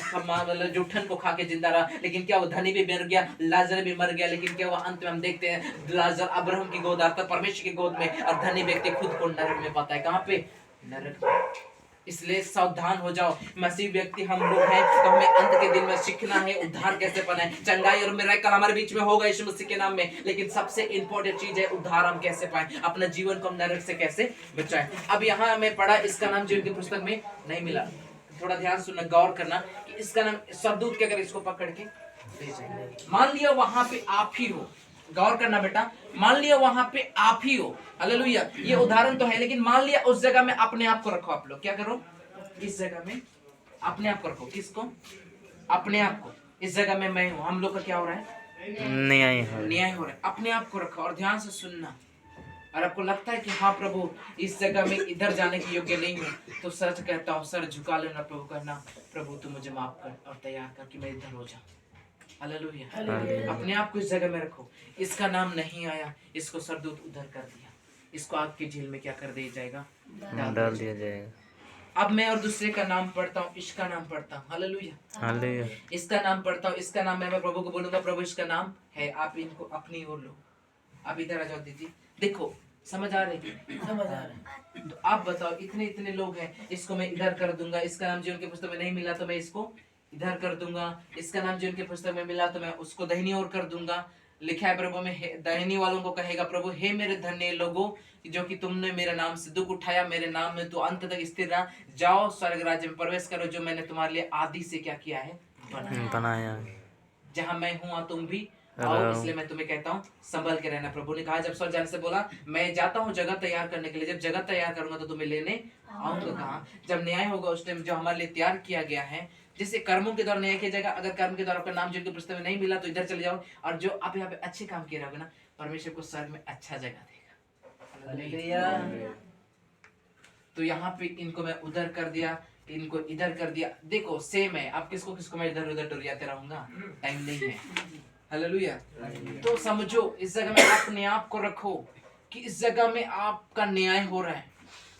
Speaker 2: जूठन को खा के जिंदा रहा, लेकिन क्या वो धनी भी मर गया, लाजर भी मर गया, लेकिन क्या वो अंत में हम देखते हैं लाजर अब्राहम की गोद आता परमेश्वर की गोद में, और धनी व्यक्ति खुद को नरक में पाता है। कहाँ पे? नरक में। इसलिए सावधान हो जाओ। मसीह व्यक्ति हम लोग हैं तो हमें अंत के दिन में सीखना है उद्धार कैसे पाना है। चंगाई और मिराकल हमारे बीच में होगा यीशु मसीह के नाम में, लेकिन सबसे इंपॉर्टेंट चीज है उद्धार हम कैसे पाएं, अपना जीवन को हम नरक से कैसे बचाएं। अब यहाँ हमें पढ़ा इसका नाम जीवन की पुस्तक में नहीं मिला। थोड़ा ध्यान सुनना, गौर करना कि इसका नाम सरदूत क्या करे, इसको पकड़ के ले जाए। मान लिया वहां पे आप ही हो गौर करना बेटा, मान लिया वहां पे आप ही हो, हालेलुया, ये उदाहरण तो है, लेकिन मान लिया उस जगह में अपने आप को रखो। आप लोग क्या करो, इस जगह में अपने आप को रखो। किसको? अपने आप को। इस जगह में मैं हूं, हम लोग का क्या हो रहा है?
Speaker 4: न्याय हो
Speaker 2: न्याय हो रहा है। अपने आप को रखो और ध्यान से सुनना। और आपको लगता है कि हाँ प्रभु इस जगह में इधर जाने के योग्य नहीं हूँ, तो सच कहता हूँ, सर झुका लेना प्रभु, कहना प्रभु तू मुझे माफ कर और तैयार कर कि मैं इधर हो जाऊं। हालेलुया। अपने आप को इस जगह में रखो। इसका नाम नहीं आया, इसको सरदूत उधर कर दिया, इसको आग की झील में क्या कर दिया जाएगा?
Speaker 4: डाल दिया जाएगा।
Speaker 2: अब मैं और दूसरे का नाम पढ़ता हूँ, इसका नाम पढ़ता हूँ, हालेलुया,
Speaker 4: हालेलुया।
Speaker 2: इसका नाम पढ़ता हूँ, इसका नाम मैं प्रभु को बोलूंगा, प्रभु इसका नाम है, आप इनको अपनी ओर लो। आप इधर आ जाओ दीदी। देखो समझ आ रही है?
Speaker 1: समझ आ रहा है।
Speaker 2: तो आप बताओ, इतने इतने लोग हैं, इसको मैं इधर कर दूंगा, इसका नाम जीवन की पुस्तक में नहीं मिला तो मैं इसको इधर कर दूंगा, इसका नाम जीवन की पुस्तक में मिला तो मैं उसको दाहिनी ओर कर दूंगा। लिखा है प्रभु में, दाहिनी वालों को कहेगा प्रभु, हे मेरे धन्य लोगों जो कि तुमने मेरे नाम से दुख उठाया, मेरे नाम में तो अंत तक स्थिर रहा, जाओ स्वर्ग राज्य में प्रवेश करो जो मैंने तुम्हारे लिए आदि से क्या किया है?
Speaker 4: बनाया।
Speaker 2: जहां मैं हूं तुम भी आओ, इसलिए मैं तुम्हें कहता हूँ संभल के रहना। प्रभु ने कहा जब स्वर्ग जाने से बोला, मैं जाता हूँ जगह तैयार करने के लिए, जब जगह तैयार करूंगा तो तुम्हें लेने आऊंगा। कहा जब न्याय होगा उस टाइम जो हमारे लिए तैयार किया गया है, जैसे कर्मों के द्वारा न्याय किया जाएगा। अगर कर्म के द्वारा आपका नाम जिनके पुस्तक में नहीं मिला तो इधर चले जाओ, और जो आप यहाँ पे अच्छे काम किए रहोगे ना, परमेश्वर को स्वर्ग में अच्छा जगह देगा।
Speaker 3: हालेलुया।
Speaker 2: तो यहाँ पे इनको मैं उधर कर दिया, इनको इधर कर दिया। देखो सेम है, आप किसको किसको मैं इधर उधर डोरियाते रहूंगा, टाइम नहीं है। हालेलुया। तो समझो इस जगह में अपने आप को रखो कि इस जगह में आपका न्याय हो रहा है,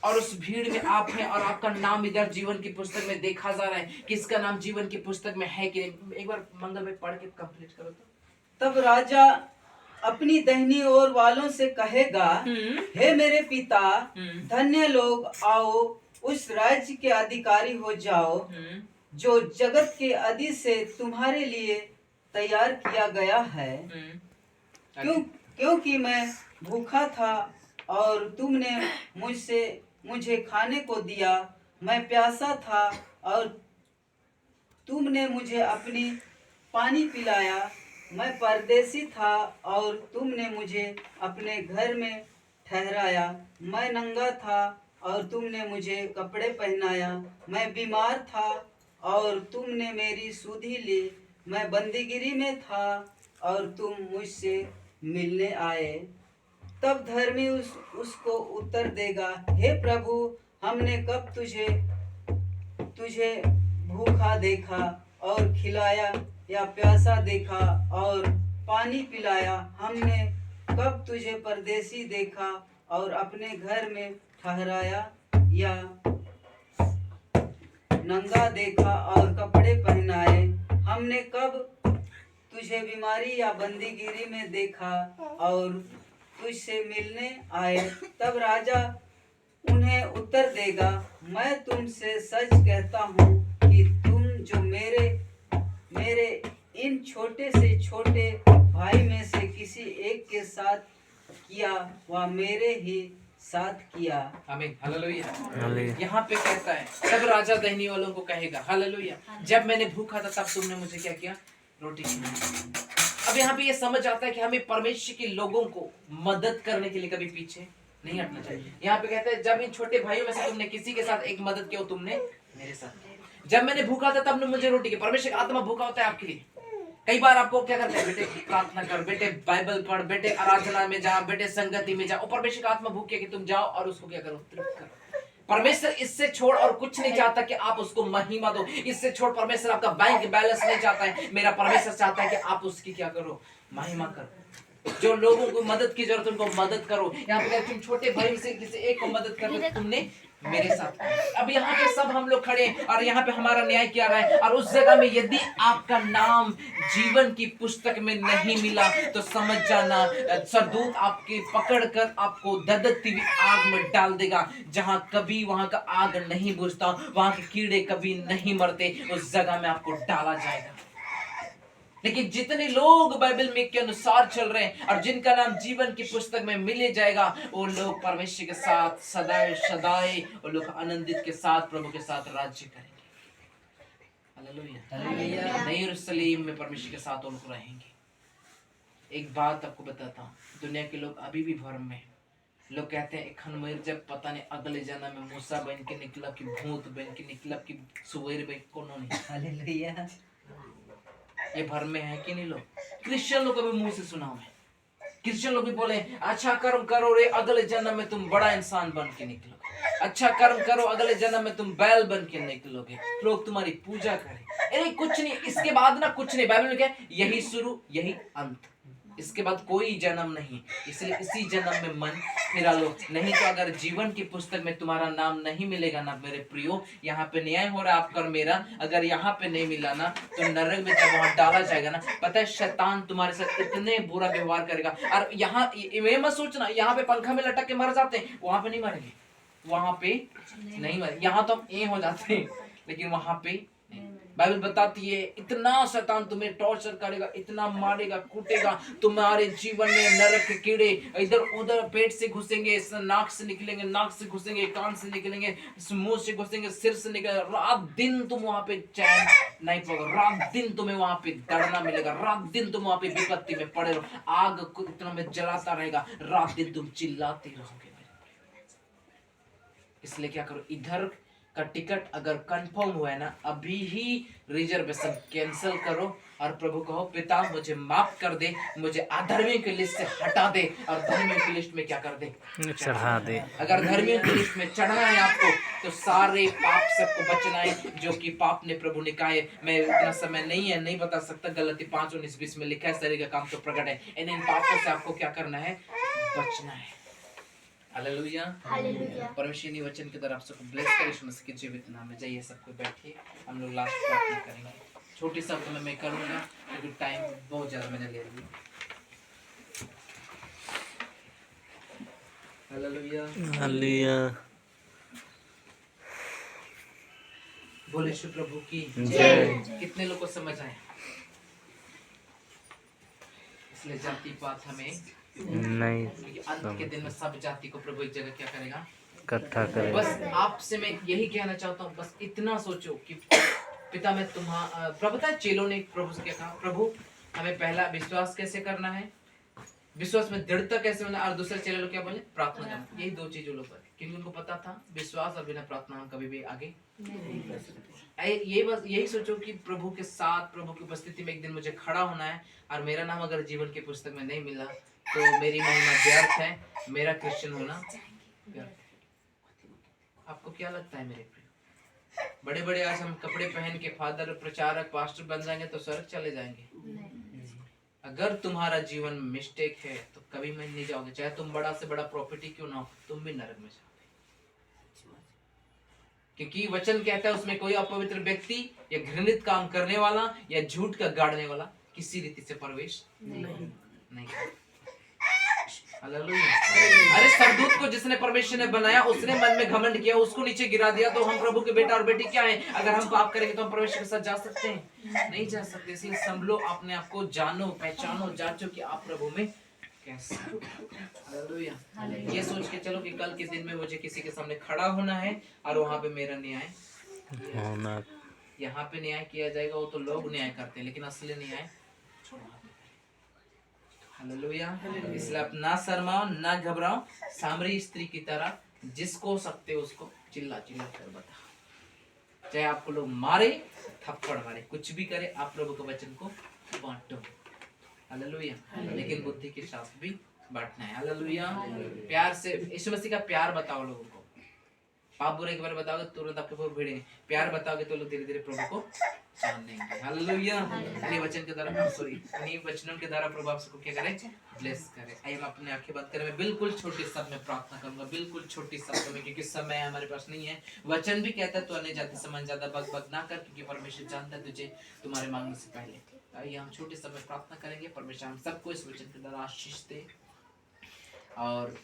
Speaker 2: और उस भीड़ में आप हैं, और आपका नाम इधर जीवन की पुस्तक में देखा जा रहा है कि इसका नाम जीवन की पुस्तक में है कि नहीं। एक बार मंगल में पढ़ के कंप्लीट करो तो।
Speaker 3: तब राजा अपनी दाहिनी ओर वालों से कहेगा, हे मेरे पिता, धन्य लोग, आओ उस राज्य के अधिकारी हो जाओ जो जगत के आदि से तुम्हारे लिए तैयार किया गया है। क्योंकि मैं भूखा था और तुमने मुझे खाने को दिया, मैं प्यासा था और तुमने मुझे अपनी पानी पिलाया, मैं परदेसी था और तुमने मुझे अपने घर में ठहराया, मैं नंगा था और तुमने मुझे कपड़े पहनाया, मैं बीमार था और तुमने मेरी सुधि ली, मैं बंदीगिरी में था और तुम मुझसे मिलने आए। तब धर्मी उसको उत्तर देगा, हे प्रभु, हमने कब तुझे भूखा देखा और खिलाया, या प्यासा देखा और पानी पिलाया? हमने कब तुझे परदेसी देखा और अपने घर में ठहराया, या नंगा देखा और कपड़े पहनाए? हमने कब तुझे बीमारी या बंदीगिरी में देखा और तुझसे मिलने आए? तब राजा उन्हें उत्तर देगा, मैं तुमसे सच कहता हूँ कि तुम जो मेरे इन छोटे से छोटे भाई में से किसी एक के साथ किया, वह मेरे ही साथ किया।
Speaker 2: आमीन। हालेलुया।
Speaker 4: हालेलुया।
Speaker 2: यहाँ पे कहता है तब राजा दाहिनी वालों को कहेगा, हालेलुया, जब मैंने भूखा था तब तुमने मुझे क्या किया? रोटी खिलाई। अब यहाँ पे ये समझ आता है कि हमें परमेश्वर के लोगों को मदद करने के लिए कभी पीछे नहीं हटना चाहिए। यहाँ पे कहता है जब इन छोटे भाइयों में से तुमने किसी के साथ एक मदद किया, तुमने मेरे साथ किया। जब मैंने भूखा था तब तुमने मुझे रोटी की। परमेश्वर का आत्मा भूखा होता है आपके लिए। कई बार आपको क्या करते हैं, बेटे प्रार्थना कर, बेटे बाइबल पढ़, बेटे आराधना में जा, बेटे संगति में जा। और परमेश्वर का आत्मा भूख है कि तुम जाओ और उसको क्या करो? तृप्त करो। परमेश्वर इससे छोड़ और कुछ नहीं चाहता कि आप उसको महिमा दो। इससे छोड़ परमेश्वर आपका बैंक बैलेंस नहीं चाहता है। मेरा परमेश्वर चाहता है कि आप उसकी क्या करो? महिमा करो। जो लोगों को मदद की जरूरत उनको मदद करो। यहाँ पे तुम छोटे भाई से किसी एक को मदद कर रहे, तुमने मेरे साथ। अब यहाँ पे सब हम लोग खड़े और यहाँ पे हमारा न्याय किया रहा है, और उस जगह में यदि आपका नाम जीवन की पुस्तक में नहीं मिला तो समझ जाना सरदूत आपके पकड़ कर आपको दधकती हुई आग में डाल देगा, जहाँ कभी वहां का आग नहीं बुझता, वहां के कीड़े कभी नहीं मरते, उस जगह में आपको डाला जाएगा। लेकिन जितने लोग बाइबल में के अनुसार चल रहे हैं और जिनका नाम जीवन की पुस्तक में मिले जाएगा, वो लोग परमेश्वर के साथ सदाए सदाए, वो लोग आनंदित के साथ प्रभु के साथ राज्य करेंगे। हालेलुया। नए यरूशलेम में परमेश्वर के साथ वो लोग रहेंगे। एक बात आपको बताता हूँ, दुनिया के लोग अभी भी भ्रम में हैं। लोग कहते हैं एखन मर जब पता नहीं अगले जन्म में मूसा बन के निकलब कि भूत बन के निकलब कि सुवेर बन कोनो नहीं।
Speaker 3: हालेलुया।
Speaker 2: ये भ्रम में है कि नहीं लोग? क्रिश्चियन लोग अभी मुंह से सुना मैं, क्रिश्चियन लोग भी बोले अच्छा कर्म करो रे अगले जन्म में तुम बड़ा इंसान बन के निकलोगे, अच्छा कर्म करो अगले जन्म में तुम बैल बन के निकलोगे, लोग तुम्हारी पूजा करें। अरे कुछ नहीं, इसके बाद ना कुछ नहीं। बाइबल में क्या है? यही शुरू यही अंत, इसके बाद कोई जन्म नहीं। इसलिए इसी जन्म में मन फिरा लो, नहीं तो अगर जीवन की पुस्तक में तुम्हारा नाम नहीं मिलेगा ना मेरे प्रियो, यहाँ पे न्याय हो रहा है आपका और मेरा, अगर यहाँ पे नहीं मिला ना तो नरक में जब वहां डाला जाएगा ना, पता है शैतान तुम्हारे साथ इतने बुरा व्यवहार करेगा। और यहाँ ये मत सोचना यहाँ पे पंखा में लटक के मर जाते हैं, वहां पे नहीं मरेंगे, वहां पे नहीं मरे। यहाँ तो हम ए हो जाते हैं लेकिन वहां पे बाइबल बताती है इतना शैतान तुम्हें टॉर्चर करेगा, इतना मारेगा कूटेगा, तुम्हारे जीवन में नरक के कीड़े इधर उधर पेट से घुसेंगे, नाक से निकलेंगे, नाक से घुसेंगे, कान से निकलेंगे, मुंह से घुसेंगे, सिर से निकलेंगे। रात दिन तुम वहां पे चैन नहीं पाओगे, रात दिन तुम्हें वहां पे दड़ना मिलेगा, रात दिन तुम वहां पे विपत्ति में पड़े रहो, आग को इतना में जलाता रहेगा, रात दिन तुम चिल्लाते रहोगे। इसलिए क्या करो, इधर का टिकट अगर कंफर्म हुआ है ना, अभी ही रिजर्वेशन कैंसिल करो और प्रभु कहो पिता मुझे माफ कर दे, मुझे अधर्मियों की लिस्ट से हटा दे और धर्मियों की लिस्ट में क्या कर दे,
Speaker 4: चढ़ा दे।
Speaker 2: अगर धर्मियों की लिस्ट में चढ़ना है आपको तो सारे पाप से आपको बचना है जो कि पाप ने प्रभु ने कहा है। मैं इतना समय नहीं है, नहीं बता सकता, गलती 5:19-20 में लिखा है, शरीर का काम तो प्रकट है, इन पापों से आपको क्या करना है, बचना है। हालेलुया। परमेश्वर ने वचन के द्वारा आप सबको ब्लेस करे, यीशु मसीह के जीवित नाम में। जाइए सबको बैठिए, हम लोग लास्ट प्रार्थना करेंगे। छोटी शब्द में मैं करूंगा क्योंकि टाइम बहुत ज्यादा मैंने ले लिया। Hallelujah
Speaker 4: hallelujah.
Speaker 2: बोले यीशु प्रभु की
Speaker 4: जय।
Speaker 2: कितने लोग को समझ आए? इसलिए जाति पात हमें
Speaker 4: नहीं
Speaker 2: क्योंकि अंत के दिन में सब जाति को प्रभु एक जगह क्या करेगा,
Speaker 4: इकट्ठा करे।
Speaker 2: बस आपसे मैं यही कहना चाहता हूँ, बस इतना सोचो कि पिता मैं तुम्हारा प्रभु था। चेलों ने प्रभु से क्या कहा, प्रभु हमें पहला विश्वास कैसे करना है, विश्वास में दृढ़ता कैसे होना, और दूसरे चेले लोग क्या बोले, प्रार्थना करना। यही दो चीजों लोग, क्योंकि उनको पता था विश्वास और बिना प्रार्थना हम कभी भी आगे ये बस यही सोचो कि प्रभु के साथ, प्रभु की उपस्थिति में एक दिन मुझे खड़ा होना है और मेरा नाम अगर जीवन की पुस्तक में नहीं मिला तो मेरी महिमा व्यर्थ है, मेरा क्रिश्चियन होना व्यर्थ है। आपको क्या लगता है मेरे प्रिय? बड़े बड़े आज हम कपड़े पहन के फादर, प्रचारक, पास्टर बन जाएंगे तो स्वर्ग चले जाएंगे। अगर तुम्हारा जीवन में मिस्टेक है तो कभी में नहीं जाओगे, चाहे तुम बड़ा से बड़ा प्रॉपर्टी क्यों ना हो, तुम भी नरक में जाओगे। क्योंकि वचन कहता है उसमें कोई अपवित्र व्यक्ति या घृणित काम करने वाला या झूठ का गाड़ने वाला किसी रीति से प्रवेश नहीं। हालेलुया। अरे सरदूत को जिसने परमेश्वर ने बनाया उसने मन में घमंड किया, उसको नीचे गिरा दिया, तो हम प्रभु के बेटा और बेटी क्या है? अगर हम पाप करेंगे तो हम परमेश्वर के साथ जा सकते हैं? नहीं जा सकते। इसलिए संभलो, अपने आप को जानो, पहचानो, जांचो कि आप प्रभु में कैसे। हालेलुया। ये सोच के चलो कि कल के दिन में मुझे किसी के सामने खड़ा होना है और वहां पे मेरा न्याय
Speaker 4: होना।
Speaker 2: यहाँ पे न्याय किया जाएगा, वो तो लोग न्याय करते हैं, लेकिन असली न्याय हालेलुया। इसलिए आप ना शर्माओ, ना घबराओ, सामरी स्त्री की तरह जिसको सकते हो उसको चिल्ला चिल्ला कर बताओ। चाहे आपको लोग मारे, थप्पड़ मारे, कुछ भी करे, आप प्रभु के वचन को बांटो। हालेलुया। लेकिन बुद्धि के साथ भी बांटना है। हालेलुया। प्यार से यीशु मसीह का प्यार बताओ लोगों को। पाप बुराई के बारे में बताओगे तुरंत आपके ऊपर भिड़ेंगे, प्यार बताओगे तो लोग धीरे धीरे प्रभु को जान लेंगे। हालेलुया। इन्हीं वचन के द्वारा, सॉरी, इन्हीं वचनों के द्वारा प्रभु आप सबको क्या करे, ब्लेस करे। आइए हम अपने आंखें बंद करें। मैं बिल्कुल छोटी शब्द में प्रार्थना करूंगा, बिल्कुल छोटी शब्द में, क्योंकि समय हमारे पास नहीं है। वचन भी कहता है तो अन्य जाति समान ज्यादा बक बक ना कर, क्योंकि परमेश्वर जानता है तुझे तुम्हारे मांगने से पहले। आइए हम छोटे शब्द में प्रार्थना करेंगे। परमेश्वर हम सबको इस वचन के द्वारा आशीष दे और